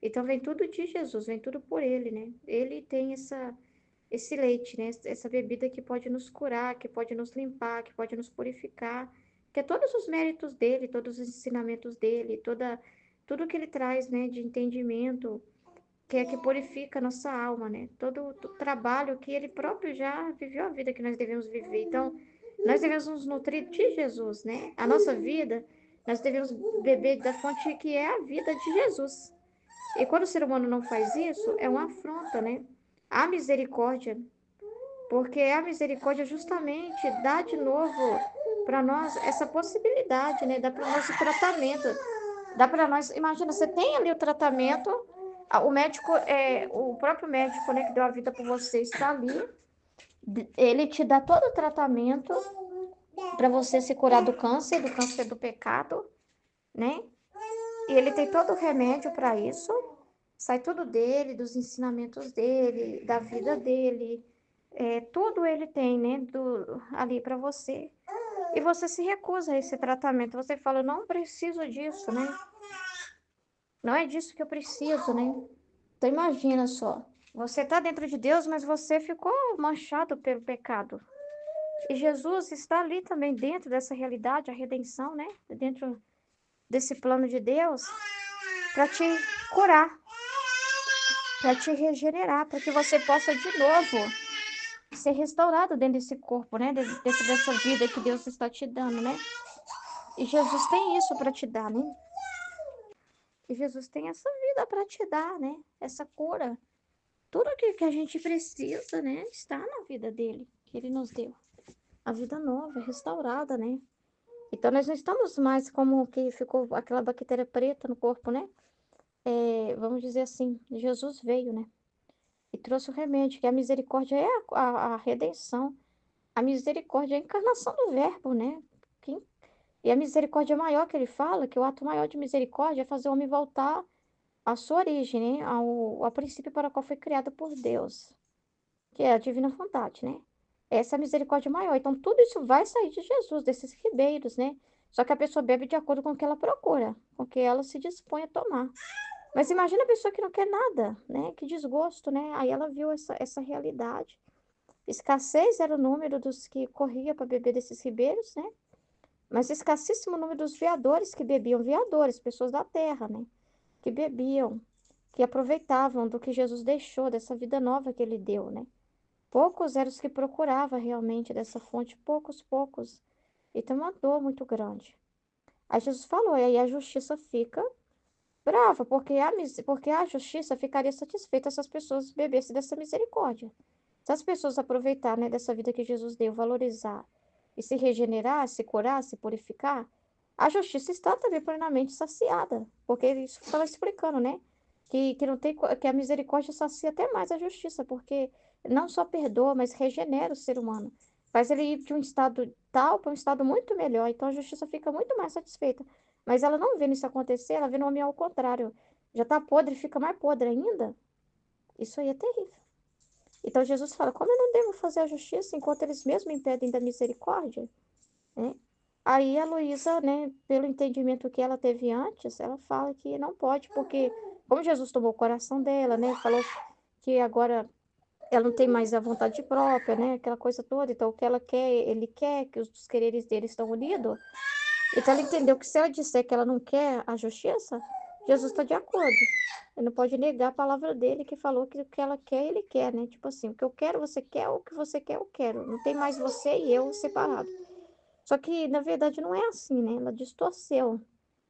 Então, vem tudo de Jesus, vem tudo por ele, né? Ele tem esse leite, né? Essa bebida que pode nos curar, que pode nos limpar, que pode nos purificar, que é todos os méritos dele, todos os ensinamentos dele, tudo que ele traz, né, de entendimento, que é que purifica a nossa alma, né? Todo o trabalho que ele próprio já viveu a vida que nós devemos viver. Então, nós devemos nos nutrir de Jesus, né? A nossa vida, nós devemos beber da fonte que é a vida de Jesus. E quando o ser humano não faz isso, é uma afronta, né? A misericórdia, porque a misericórdia justamente dá de novo para nós essa possibilidade, né? Dá para nós o tratamento, dá para nós. Imagina, você tem ali o tratamento, o médico, o próprio médico, né, que deu a vida por você, está ali, ele te dá todo o tratamento para você se curar do câncer do pecado, né? E ele tem todo o remédio para isso. Sai tudo dele, dos ensinamentos dele, da vida dele. Tudo ele tem, né? Ali para você. E você se recusa a esse tratamento. Você fala, eu não preciso disso, né? Não é disso que eu preciso, né? Então imagina só. Você está dentro de Deus, mas você ficou manchado pelo pecado. E Jesus está ali também dentro dessa realidade, a redenção, né? Dentro desse plano de Deus, para te curar, para te regenerar, para que você possa de novo ser restaurado dentro desse corpo, né? Dentro dessa vida que Deus está te dando, né? E Jesus tem isso para te dar, né? E Jesus tem essa vida para te dar, né? Essa cura. Tudo que a gente precisa, né? Está na vida dele, que ele nos deu. A vida nova, restaurada, né? Então, nós não estamos mais como que ficou aquela bactéria preta no corpo, né? Vamos dizer assim, Jesus veio, né? E trouxe o remédio, que a misericórdia é a redenção. A misericórdia é a encarnação do verbo, né? E a misericórdia maior que ele fala, que o ato maior de misericórdia é fazer o homem voltar à sua origem, né? Ao princípio para o qual foi criado por Deus, que é a divina vontade, né? Essa é a misericórdia maior. Então, tudo isso vai sair de Jesus, desses ribeiros, né? Só que a pessoa bebe de acordo com o que ela procura, com o que ela se dispõe a tomar. Mas imagina a pessoa que não quer nada, né? Que desgosto, né? Aí ela viu essa realidade. Escassez era o número dos que corria para beber desses ribeiros, né? Mas escassíssimo número dos veadores que bebiam, veadores, pessoas da terra, né? Que bebiam, que aproveitavam do que Jesus deixou, dessa vida nova que ele deu, né? Poucos eram os que procuravam realmente dessa fonte, poucos. E tem uma dor muito grande. Aí Jesus falou, e aí a justiça fica brava, porque a justiça ficaria satisfeita se as pessoas bebessem dessa misericórdia. Se as pessoas aproveitar, né, dessa vida que Jesus deu, valorizar e se regenerar, se curar, se purificar, a justiça está também plenamente saciada, porque isso estava explicando, né? que não tem, que a misericórdia sacia até mais a justiça, porque não só perdoa, mas regenera o ser humano. Faz ele ir de um estado tal para um estado muito melhor. Então a justiça fica muito mais satisfeita. Mas ela não vendo isso acontecer, ela vê no homem ao contrário. Já tá podre, fica mais podre ainda. Isso aí é terrível. Então Jesus fala: como eu não devo fazer a justiça enquanto eles mesmos impedem da misericórdia? Né? Aí a Luísa, né, pelo entendimento que ela teve antes, ela fala que não pode, porque como Jesus tomou o coração dela, né, falou que agora ela não tem mais a vontade própria, né, aquela coisa toda, então o que ela quer, ele quer, que os quereres dele estão unidos. Então ela entendeu que se ela disser que ela não quer a justiça, Jesus está de acordo. Ele não pode negar a palavra dele, que falou que o que ela quer, ele quer, né? Tipo assim, o que eu quero, você quer, o que você quer, eu quero. Não tem mais você e eu separados. Só que, na verdade, não é assim, né? Ela distorceu,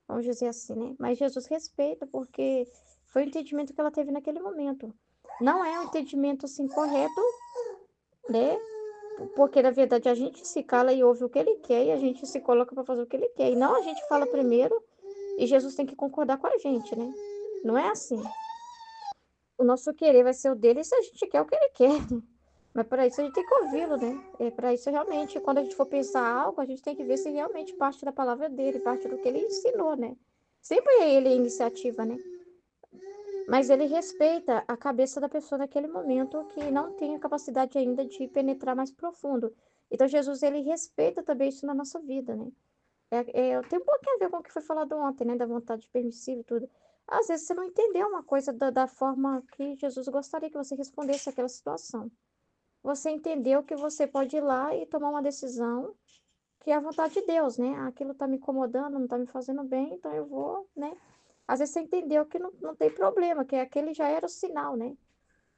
vamos dizer assim, né? Mas Jesus respeita, porque foi o entendimento que ela teve naquele momento. Não é um entendimento, assim, correto, né? Porque, na verdade, a gente se cala e ouve o que ele quer e a gente se coloca para fazer o que ele quer. E não a gente fala primeiro e Jesus tem que concordar com a gente, né? Não é assim. O nosso querer vai ser o dele se a gente quer o que ele quer. Mas para isso a gente tem que ouvi-lo, né? Para isso realmente, quando a gente for pensar algo, a gente tem que ver se realmente parte da palavra dele, parte do que ele ensinou, né? Sempre é ele a iniciativa, né? Mas ele respeita a cabeça da pessoa naquele momento que não tem a capacidade ainda de penetrar mais profundo. Então Jesus, ele respeita também isso na nossa vida, né? Tem um pouquinho a ver com o que foi falado ontem, né? Da vontade permissiva e tudo. Às vezes você não entendeu uma coisa da forma que Jesus gostaria que você respondesse àquela situação. Você entendeu que você pode ir lá e tomar uma decisão que é a vontade de Deus, né? Aquilo tá me incomodando, não tá me fazendo bem, então eu vou, né? Às vezes você entendeu que não tem problema, que aquele já era o sinal, né?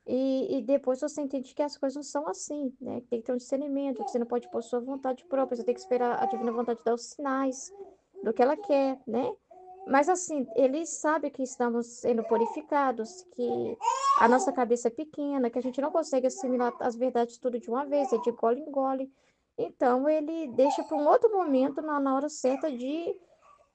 E depois você entende que as coisas não são assim, né? Que tem que ter um discernimento, que você não pode pôr sua vontade própria, você tem que esperar a divina vontade dar os sinais do que ela quer, né? Mas assim, ele sabe que estamos sendo purificados, que a nossa cabeça é pequena, que a gente não consegue assimilar as verdades tudo de uma vez, é de gole em gole. Então, ele deixa para um outro momento, na hora certa, de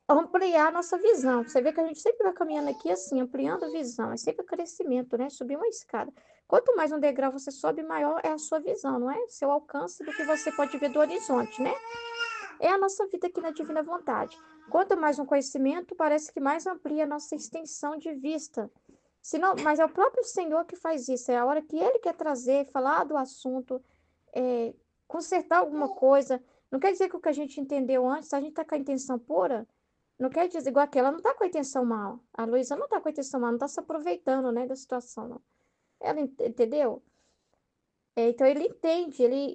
ampliar a nossa visão. Você vê que a gente sempre vai caminhando aqui assim, ampliando a visão, é sempre crescimento, né? Subir uma escada. Quanto mais um degrau você sobe, maior é a sua visão, não é? Seu alcance do que você pode ver do horizonte, né? É a nossa vida aqui na Divina Vontade. Quanto mais um conhecimento, parece que mais amplia a nossa extensão de vista. Senão, mas é o próprio Senhor que faz isso. É a hora que Ele quer trazer, falar do assunto, é, consertar alguma coisa. Não quer dizer que o que a gente entendeu antes, a gente está com a intenção pura, não quer dizer igual aquela, não está com a intenção mal. A Luísa não está com a intenção mal, não está se aproveitando, né, da situação, não. Ela entendeu? Então ele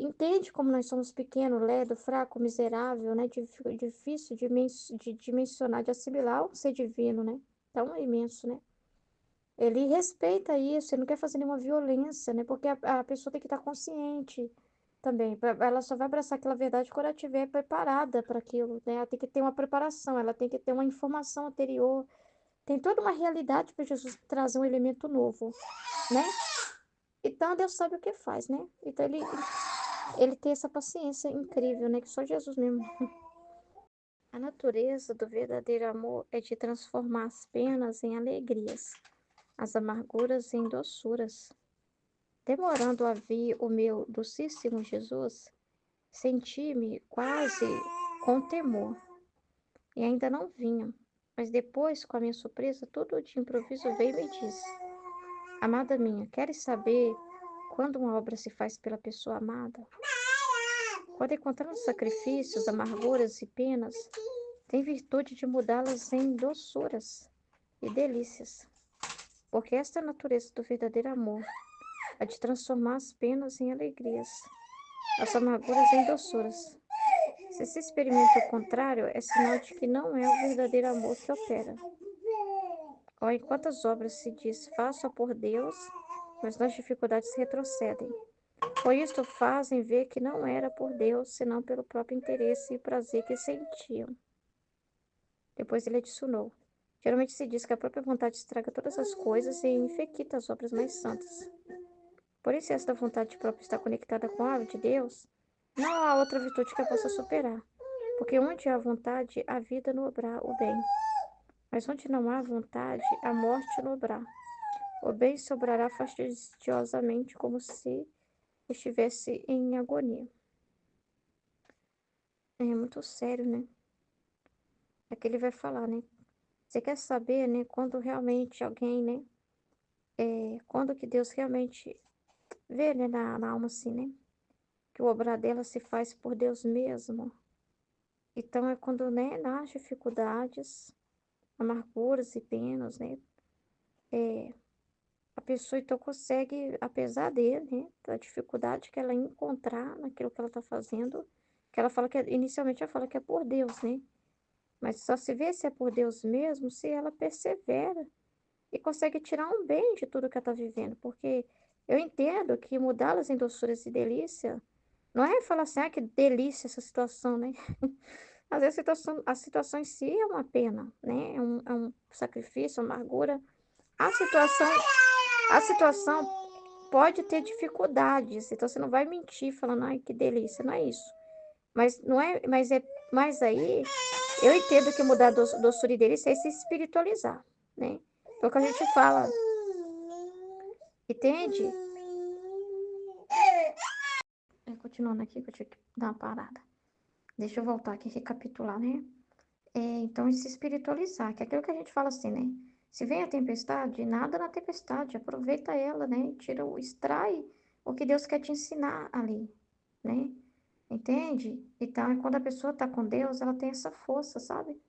entende como nós somos pequenos, ledo, fraco, miserável, né? Difícil de dimensionar, de assimilar o ser divino, né? Tão imenso, né? Ele respeita isso, ele não quer fazer nenhuma violência, né? Porque a pessoa tem que estar consciente também. Ela só vai abraçar aquela verdade quando ela estiver preparada para aquilo, né? Ela tem que ter uma preparação, ela tem que ter uma informação anterior. Tem toda uma realidade para Jesus trazer um elemento novo, né? Então Deus sabe o que faz, né? Então ele tem essa paciência incrível, né? Que só Jesus mesmo. A natureza do verdadeiro amor é de transformar as penas em alegrias, as amarguras em doçuras. Demorando a vir o meu docíssimo Jesus, senti-me quase com temor, e ainda não vinha. Mas depois, com a minha surpresa, tudo de improviso veio e me disse: Amada minha, queres saber quando uma obra se faz pela pessoa amada? Quando encontramos sacrifícios, amarguras e penas, tem virtude de mudá-las em doçuras e delícias. Porque esta é a natureza do verdadeiro amor, a de transformar as penas em alegrias, as amarguras em doçuras. Se se experimenta o contrário, é sinal de que não é o verdadeiro amor que opera. Ó, em quantas obras se diz, faço por Deus, mas nas dificuldades retrocedem. Com isto fazem ver que não era por Deus, senão pelo próprio interesse e prazer que sentiam. Depois ele adicionou: geralmente se diz que a própria vontade estraga todas as coisas e infequita as obras mais santas. Porém, se esta vontade própria está conectada com a de Deus, não há outra virtude que a possa superar. Porque onde há vontade, há vida no obrar o bem. Mas onde não há vontade, a morte não haverá. O bem sobrará fastidiosamente, como se estivesse em agonia. É muito sério, né? É que ele vai falar, né? Você quer saber, né? Quando realmente alguém, né? Quando que Deus realmente vê, né? Na alma, assim, né? Que o obrar dela se faz por Deus mesmo. Então, é quando, né? Nas dificuldades, amarguras e penas, né? A pessoa, então, consegue, apesar dele, né? Da dificuldade que ela encontrar naquilo que ela tá fazendo, que ela fala que, inicialmente, ela fala que é por Deus, né? Mas só se vê se é por Deus mesmo se ela persevera e consegue tirar um bem de tudo que ela está vivendo. Porque eu entendo que mudá-las em doçuras e delícia não é falar assim, ah, que delícia essa situação, né? Às vezes a situação em si é uma pena, né? É um sacrifício, uma amargura. A situação, a situação pode ter dificuldades, então você não vai mentir falando, ai, que delícia, não é isso. Mas não é, mas aí eu entendo que mudar doçura e delícia é se espiritualizar, né? É o que a gente fala, entende? Continuando aqui, que eu tinha que dar uma parada. Deixa eu voltar aqui e recapitular, né? Então, e se espiritualizar, que é aquilo que a gente fala assim, né? Se vem a tempestade, nada na tempestade, aproveita ela, né? Extrai o que Deus quer te ensinar ali, né? Entende? Então, quando a pessoa tá com Deus, ela tem essa força, sabe?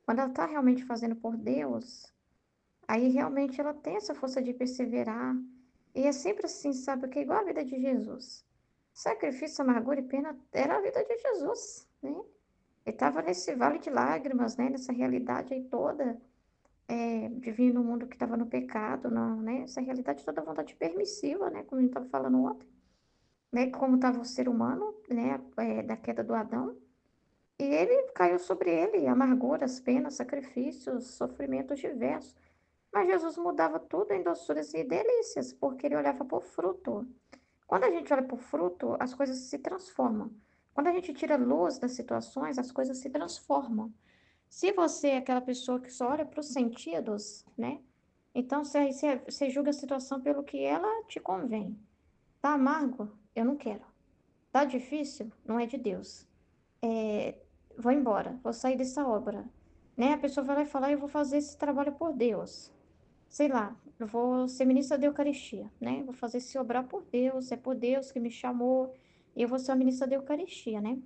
Quando ela tá realmente fazendo por Deus, aí realmente ela tem essa força de perseverar. E é sempre assim, sabe? Que é igual a vida de Jesus. Sacrifício, amargura e pena era a vida de Jesus, né? Ele estava nesse vale de lágrimas, né? Nessa realidade aí toda, de vir no mundo que estava no pecado, não, né? Essa realidade toda vontade permissiva, né? Como a gente estava falando ontem, né? Como estava o ser humano, né? Da queda do Adão. E ele caiu sobre ele amarguras, penas, sacrifícios, sofrimentos diversos. Mas Jesus mudava tudo em doçuras e delícias, porque ele olhava por fruto. Quando a gente olha por fruto, as coisas se transformam. Quando a gente tira luz das situações, as coisas se transformam. Se você é aquela pessoa que só olha para os sentidos, né? Então você julga a situação pelo que ela te convém. Tá amargo? Eu não quero. Tá difícil? Não é de Deus. É, vou embora, vou sair dessa obra. Né? A pessoa vai lá e fala, eu vou fazer esse trabalho por Deus. Sei lá, eu vou ser ministra da Eucaristia, né? Vou fazer esse obrar por Deus, é por Deus que me chamou, e eu vou ser a ministra da Eucaristia, né?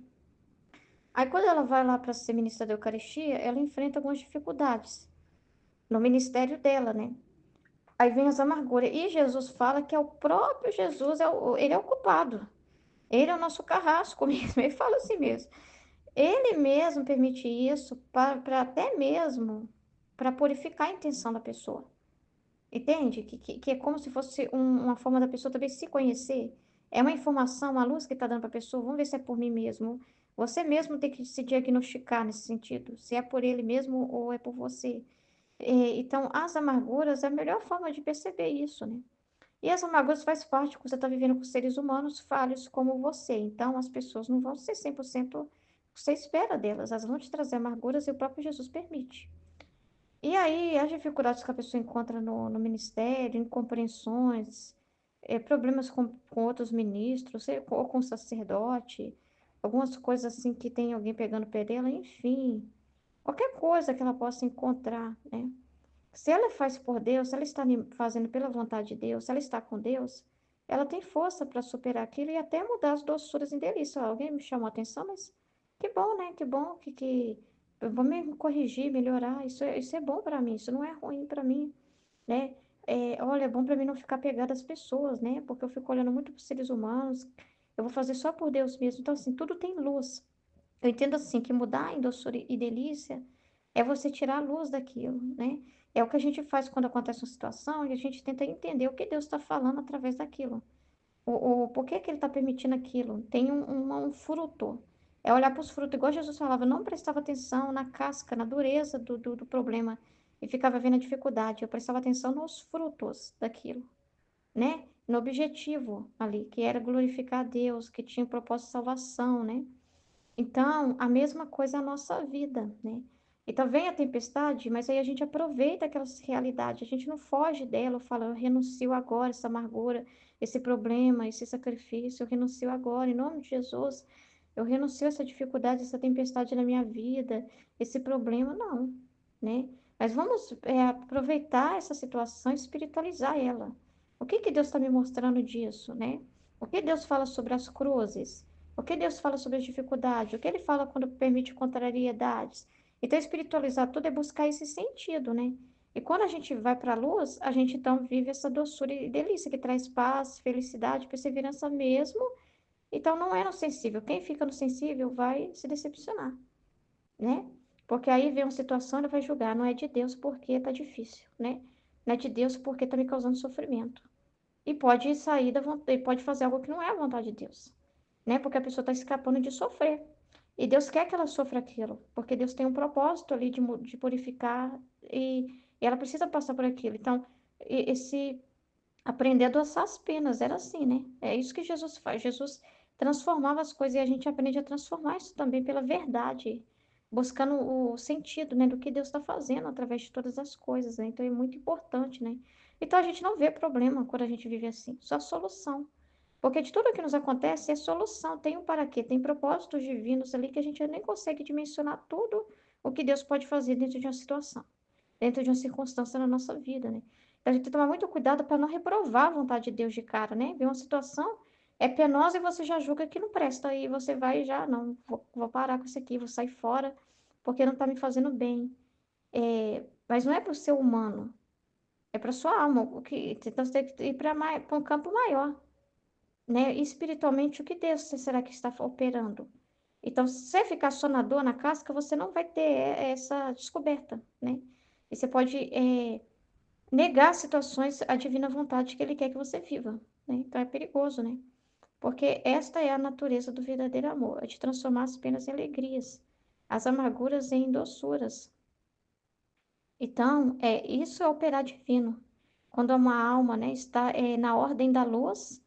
Aí quando ela vai lá para ser ministra da Eucaristia, ela enfrenta algumas dificuldades no ministério dela, né? Aí vem as amarguras. E Jesus fala que é o próprio Jesus, ele é o culpado. Ele é o nosso carrasco mesmo. Ele fala assim mesmo. Ele mesmo permite isso para até mesmo para purificar a intenção da pessoa. Entende? Que é como se fosse uma forma da pessoa também se conhecer. É uma informação, uma luz que está dando para a pessoa. Vamos ver se é por mim mesmo. Você mesmo tem que se diagnosticar nesse sentido. Se é por ele mesmo ou é por você. Então, as amarguras é a melhor forma de perceber isso, né? E as amarguras faz parte quando você está vivendo com seres humanos falhos como você. Então, as pessoas não vão ser 100% o que você espera delas. Elas vão te trazer amarguras e o próprio Jesus permite. E aí, as dificuldades que a pessoa encontra no ministério, incompreensões, problemas com outros ministros, ou com o sacerdote, algumas coisas assim que tem alguém pegando o pé dela, enfim, qualquer coisa que ela possa encontrar, né? Se ela faz por Deus, se ela está fazendo pela vontade de Deus, se ela está com Deus, ela tem força para superar aquilo e até mudar as doçuras em delícia. Ó, alguém me chamou a atenção, mas que bom, né? Que bom que eu vou me corrigir, melhorar. Isso é bom para mim, isso não é ruim para mim, né? Olha, é bom para mim não ficar pegada às pessoas, né? Porque eu fico olhando muito para os seres humanos. Eu vou fazer só por Deus mesmo. Então, assim, tudo tem luz. Eu entendo assim que mudar em doçura e delícia é você tirar a luz daquilo, né? É o que a gente faz quando acontece uma situação e a gente tenta entender o que Deus está falando através daquilo. Por que que ele está permitindo aquilo? Tem um fruto. É olhar para os frutos, igual Jesus falava, não prestava atenção na casca, na dureza do problema e ficava vendo a dificuldade. Eu prestava atenção nos frutos daquilo, né? No objetivo ali, que era glorificar a Deus, que tinha o propósito de salvação, né? Então, a mesma coisa é a nossa vida, né? Então vem a tempestade, mas aí a gente aproveita aquela realidade, a gente não foge dela, fala, eu renuncio agora essa amargura, esse problema, esse sacrifício, eu renuncio agora, em nome de Jesus, eu renuncio essa dificuldade, essa tempestade na minha vida, esse problema, não, né? Mas vamos aproveitar essa situação e espiritualizar ela. O que que Deus está me mostrando disso, né? O que Deus fala sobre as cruzes? O que Deus fala sobre as dificuldades? O que Ele fala quando permite contrariedades? Então, espiritualizar tudo é buscar esse sentido, né? E quando a gente vai para a luz, a gente então vive essa doçura e delícia que traz paz, felicidade, perseverança mesmo. Então, não é no sensível. Quem fica no sensível vai se decepcionar, né? Porque aí vem uma situação e vai julgar. Não é de Deus porque tá difícil, né? Não é de Deus porque tá me causando sofrimento. E pode sair da vontade, pode fazer algo que não é a vontade de Deus, né? Porque a pessoa está escapando de sofrer. E Deus quer que ela sofra aquilo, porque Deus tem um propósito ali de purificar e ela precisa passar por aquilo. Então, esse aprender a adoçar as penas era assim, né? É isso que Jesus faz. Jesus transformava as coisas e a gente aprende a transformar isso também pela verdade, buscando o sentido, né, do que Deus está fazendo através de todas as coisas, né? Então é muito importante, né? Então a gente não vê problema quando a gente vive assim, só solução. Porque de tudo que nos acontece é solução, tem um para quê, tem propósitos divinos ali que a gente nem consegue dimensionar tudo o que Deus pode fazer dentro de uma situação, dentro de uma circunstância na nossa vida, né? Então a gente tem que tomar muito cuidado para não reprovar a vontade de Deus de cara, né? Ver uma situação é penosa e você já julga que não presta, aí você vai e já, não, vou parar com isso aqui, vou sair fora, porque não está me fazendo bem. Mas não é para o ser humano, é para sua alma, então você tem que ir para um campo maior, né? Espiritualmente, o que Deus será que está operando? Então, se você ficar só na dor, na casca, você não vai ter essa descoberta, né? E você pode negar situações, a divina vontade que Ele quer que você viva, né? Então, é perigoso, né? Porque esta é a natureza do verdadeiro amor, é de transformar as penas em alegrias, as amarguras em doçuras. Então, isso é operar divino. Quando uma alma, né, está na ordem da luz,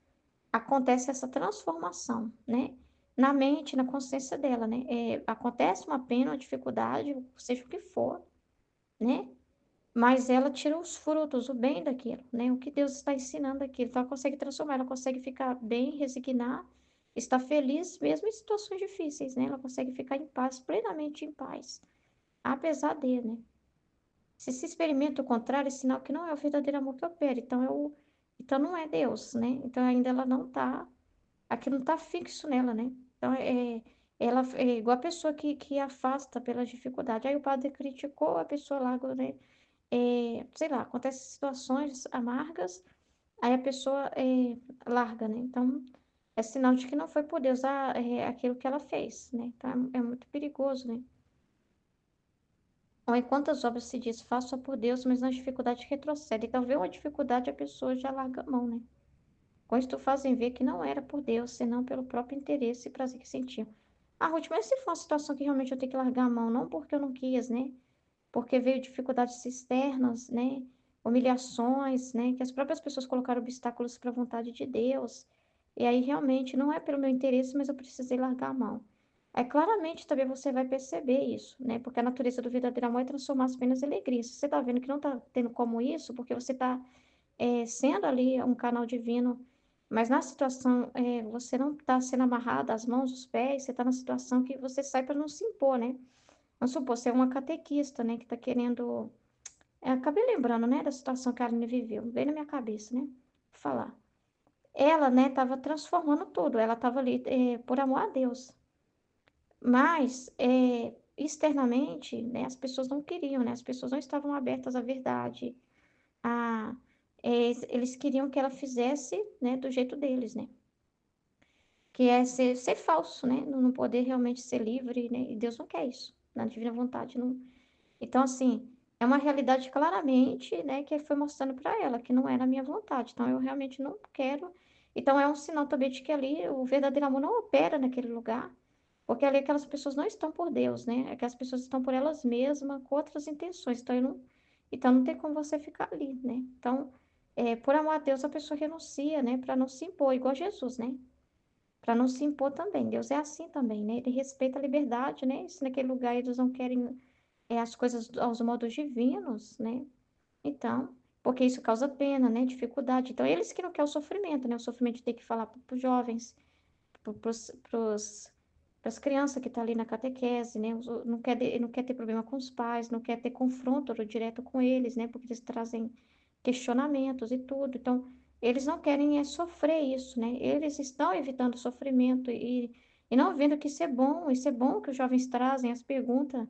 acontece essa transformação, né? Na mente, na consciência dela, né? Acontece uma pena, uma dificuldade, seja o que for, né? Mas ela tira os frutos, o bem daquilo, né? O que Deus está ensinando aqui. Então, ela consegue transformar, ela consegue ficar bem, resignar, estar feliz mesmo em situações difíceis, né? Ela consegue ficar em paz, plenamente em paz, apesar de, né? Se experimenta o contrário, é sinal que não é o verdadeiro amor que opera. Então não é Deus, né? Então ainda ela não está aquilo não está fixo nela, né? Então, ela é igual a pessoa que afasta pela dificuldade. Aí o padre criticou a pessoa lá, né? Sei lá, acontecem situações amargas, aí a pessoa larga, né? Então, é sinal de que não foi por Deus aquilo que ela fez, né? Então, é muito perigoso, né? Ou em quantas obras se diz, faça por Deus, mas nas dificuldades retrocede. Então, vê uma dificuldade, a pessoa já larga a mão, né? Com isto fazem ver que não era por Deus, senão pelo próprio interesse e prazer que sentiam. Ah, Ruth, mas se for uma situação que realmente eu tenho que largar a mão, não porque eu não quis, né? Porque veio dificuldades externas, né? Humilhações, né? Que as próprias pessoas colocaram obstáculos para a vontade de Deus. E aí realmente não é pelo meu interesse, mas eu precisei largar a mão. Aí claramente também você vai perceber isso, né? Porque a natureza do verdadeiro amor é transformar as penas em alegria. Se você está vendo que não está tendo como isso, porque você está sendo ali um canal divino, mas na situação, você não está sendo amarrado às mãos, os pés, você está na situação que você sai para não se impor, né? Vamos supor, você é uma catequista, né, que está querendo. Acabei lembrando, né, da situação que a Aline viveu, veio na minha cabeça, né? Vou falar. Ela, né, estava transformando tudo, ela estava ali por amor a Deus. Mas, externamente, né, as pessoas não queriam, né? As pessoas não estavam abertas à verdade, a, eles queriam que ela fizesse, né, do jeito deles, né? Que é ser falso, né? Não poder realmente ser livre, né? E Deus não quer isso, na divina vontade. Não. Então, assim, é uma realidade claramente, né, que foi mostrando para ela que não era a minha vontade. Então, eu realmente não quero. Então, é um sinal também de que ali o verdadeiro amor não opera naquele lugar, porque ali aquelas pessoas não estão por Deus, né? Aquelas pessoas estão por elas mesmas, com outras intenções. Então, não tem como você ficar ali, né? Então, por amor a Deus, a pessoa renuncia, né, para não se impor, igual Jesus, né? Para não se impor também. Deus é assim também, né? Ele respeita a liberdade, né? Se naquele lugar eles não querem as coisas aos modos divinos, né? Então, porque isso causa pena, né? Dificuldade. Então, eles que não querem o sofrimento, né? O sofrimento de ter que falar para os jovens, para as crianças que estão ali na catequese, né? Não quer ter problema com os pais, não quer ter confronto direto com eles, né? Porque eles trazem questionamentos e tudo. Então, eles não querem sofrer isso, né? Eles estão evitando o sofrimento e não vendo que isso é bom que os jovens trazem as perguntas,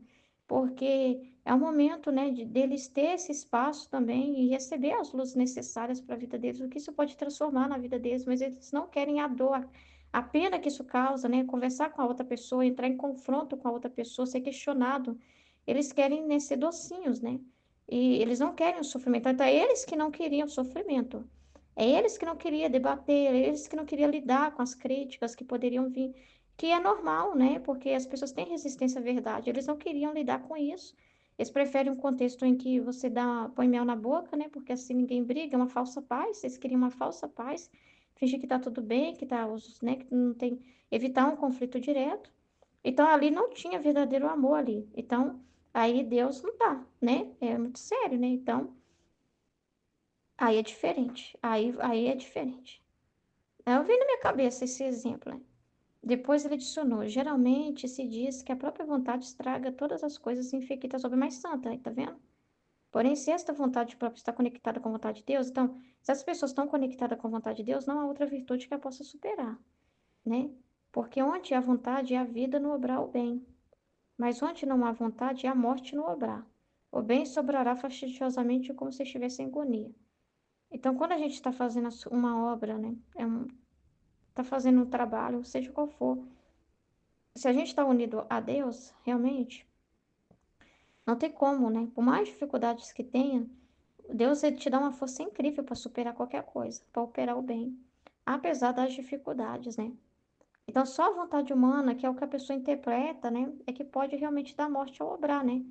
porque é um momento, né, deles ter esse espaço também e receber as luzes necessárias para a vida deles, o que isso pode transformar na vida deles, mas eles não querem a dor, a pena que isso causa, né? Conversar com a outra pessoa, entrar em confronto com a outra pessoa, ser questionado. Eles querem, né, ser docinhos, né? E eles não querem o sofrimento. Então, é eles que não queriam o sofrimento. É eles que não queriam debater, é eles que não queriam lidar com as críticas que poderiam vir, que é normal, né? Porque as pessoas têm resistência à verdade. Eles não queriam lidar com isso. Eles preferem um contexto em que você põe mel na boca, né? Porque assim ninguém briga, é uma falsa paz. Eles queriam uma falsa paz, fingir que tá tudo bem, que tá, né? Que não tem, evitar um conflito direto. Então ali não tinha verdadeiro amor ali. Então aí Deus não dá, né? É muito sério, né? Então aí é diferente. Aí é diferente. Eu vi na minha cabeça esse exemplo, né? Depois ele adicionou: geralmente se diz que a própria vontade estraga todas as coisas e infecta a obras mais santa, tá vendo? Porém, se esta vontade própria está conectada com a vontade de Deus, então, se as pessoas estão conectadas com a vontade de Deus, não há outra virtude que a possa superar, né? Porque onde há vontade, há vida no obrar o bem. Mas onde não há vontade, há morte no obrar. O bem sobrará fastidiosamente como se estivesse em agonia. Então, quando a gente está fazendo uma obra, né? Está fazendo um trabalho, seja qual for, se a gente está unido a Deus, realmente, não tem como, né? Por mais dificuldades que tenha, Deus ele te dá uma força incrível para superar qualquer coisa, para operar o bem, apesar das dificuldades, né? Então, só a vontade humana, que é o que a pessoa interpreta, né? É que pode realmente dar morte ao obrar, né?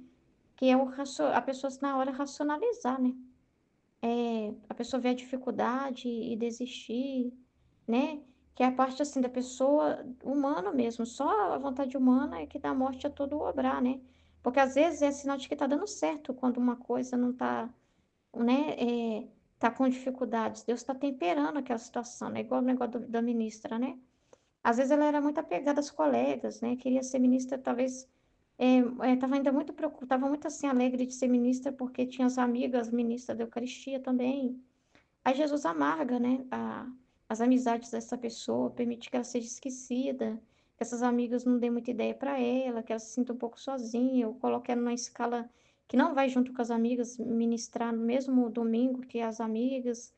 Que é a pessoa na hora racionalizar, né? A pessoa vê a dificuldade e desistir, né? Que é a parte assim da pessoa humana mesmo, só a vontade humana é que dá morte a todo o obrar, né? Porque às vezes é sinal de que tá dando certo quando uma coisa não tá, né? Tá com dificuldades. Deus está temperando aquela situação, né? Igual o negócio da ministra, né? Às vezes ela era muito apegada às colegas, né? Queria ser ministra, talvez estava ainda muito preocupada, estava muito assim alegre de ser ministra porque tinha as amigas ministras da Eucaristia também. Aí Jesus amarga, né, as amizades dessa pessoa, permite que ela seja esquecida, que essas amigas não dêem muita ideia para ela, que ela se sinta um pouco sozinha, ou coloque ela numa escala que não vai junto com as amigas ministrar no mesmo domingo que as amigas.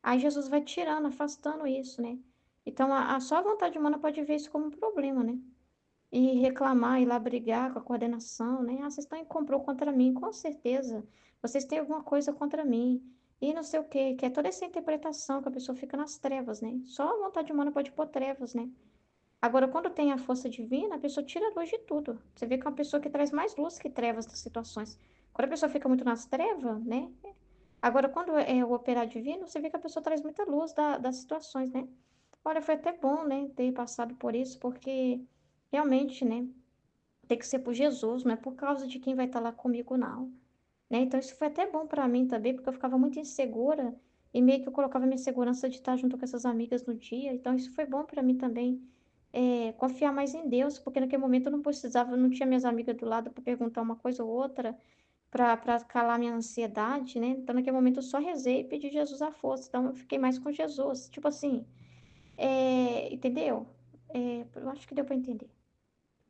Aí Jesus vai tirando, afastando isso, né? Então, só a vontade humana pode ver isso como um problema, né? E reclamar, ir lá brigar com a coordenação, né? Ah, vocês estão em comprou contra mim, com certeza. Vocês têm alguma coisa contra mim. E não sei o quê, que é toda essa interpretação que a pessoa fica nas trevas, né? Só a vontade humana pode pôr trevas, né? Agora, quando tem a força divina, a pessoa tira a luz de tudo. Você vê que é uma pessoa que traz mais luz que trevas das situações. Quando a pessoa fica muito nas trevas, né? Agora, quando é o operar divino, você vê que a pessoa traz muita luz das situações, né? Olha, foi até bom, né, ter passado por isso, porque realmente, né, tem que ser por Jesus, não é por causa de quem vai estar lá comigo, não. Né? Então, isso foi até bom para mim também, porque eu ficava muito insegura e meio que eu colocava minha segurança de estar junto com essas amigas no dia. Então, isso foi bom para mim também, confiar mais em Deus, porque naquele momento eu não precisava, não tinha minhas amigas do lado para perguntar uma coisa ou outra, para calar minha ansiedade, né? Então, naquele momento eu só rezei e pedi Jesus a força. Então, eu fiquei mais com Jesus. Tipo assim, entendeu? Eu acho que deu para entender.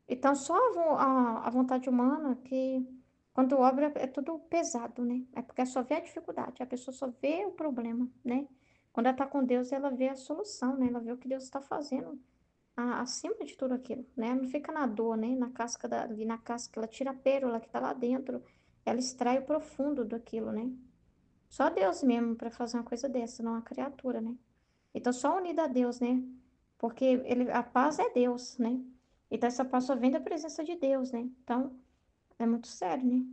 Então, só a vontade humana que, quando obra, é tudo pesado, né? É porque só vê a dificuldade, a pessoa só vê o problema, né? Quando ela está com Deus, ela vê a solução, né? Ela vê o que Deus está fazendo acima de tudo aquilo, né? Ela não fica na dor, né? Na casca, ali na casca, ela tira a pérola que está lá dentro, ela extrai o profundo daquilo, né? Só Deus mesmo para fazer uma coisa dessa, não a criatura, né? Então, só unida a Deus, né? Porque a paz é Deus, né? Então, essa paz só vem da presença de Deus, né? Então, é muito sério, né?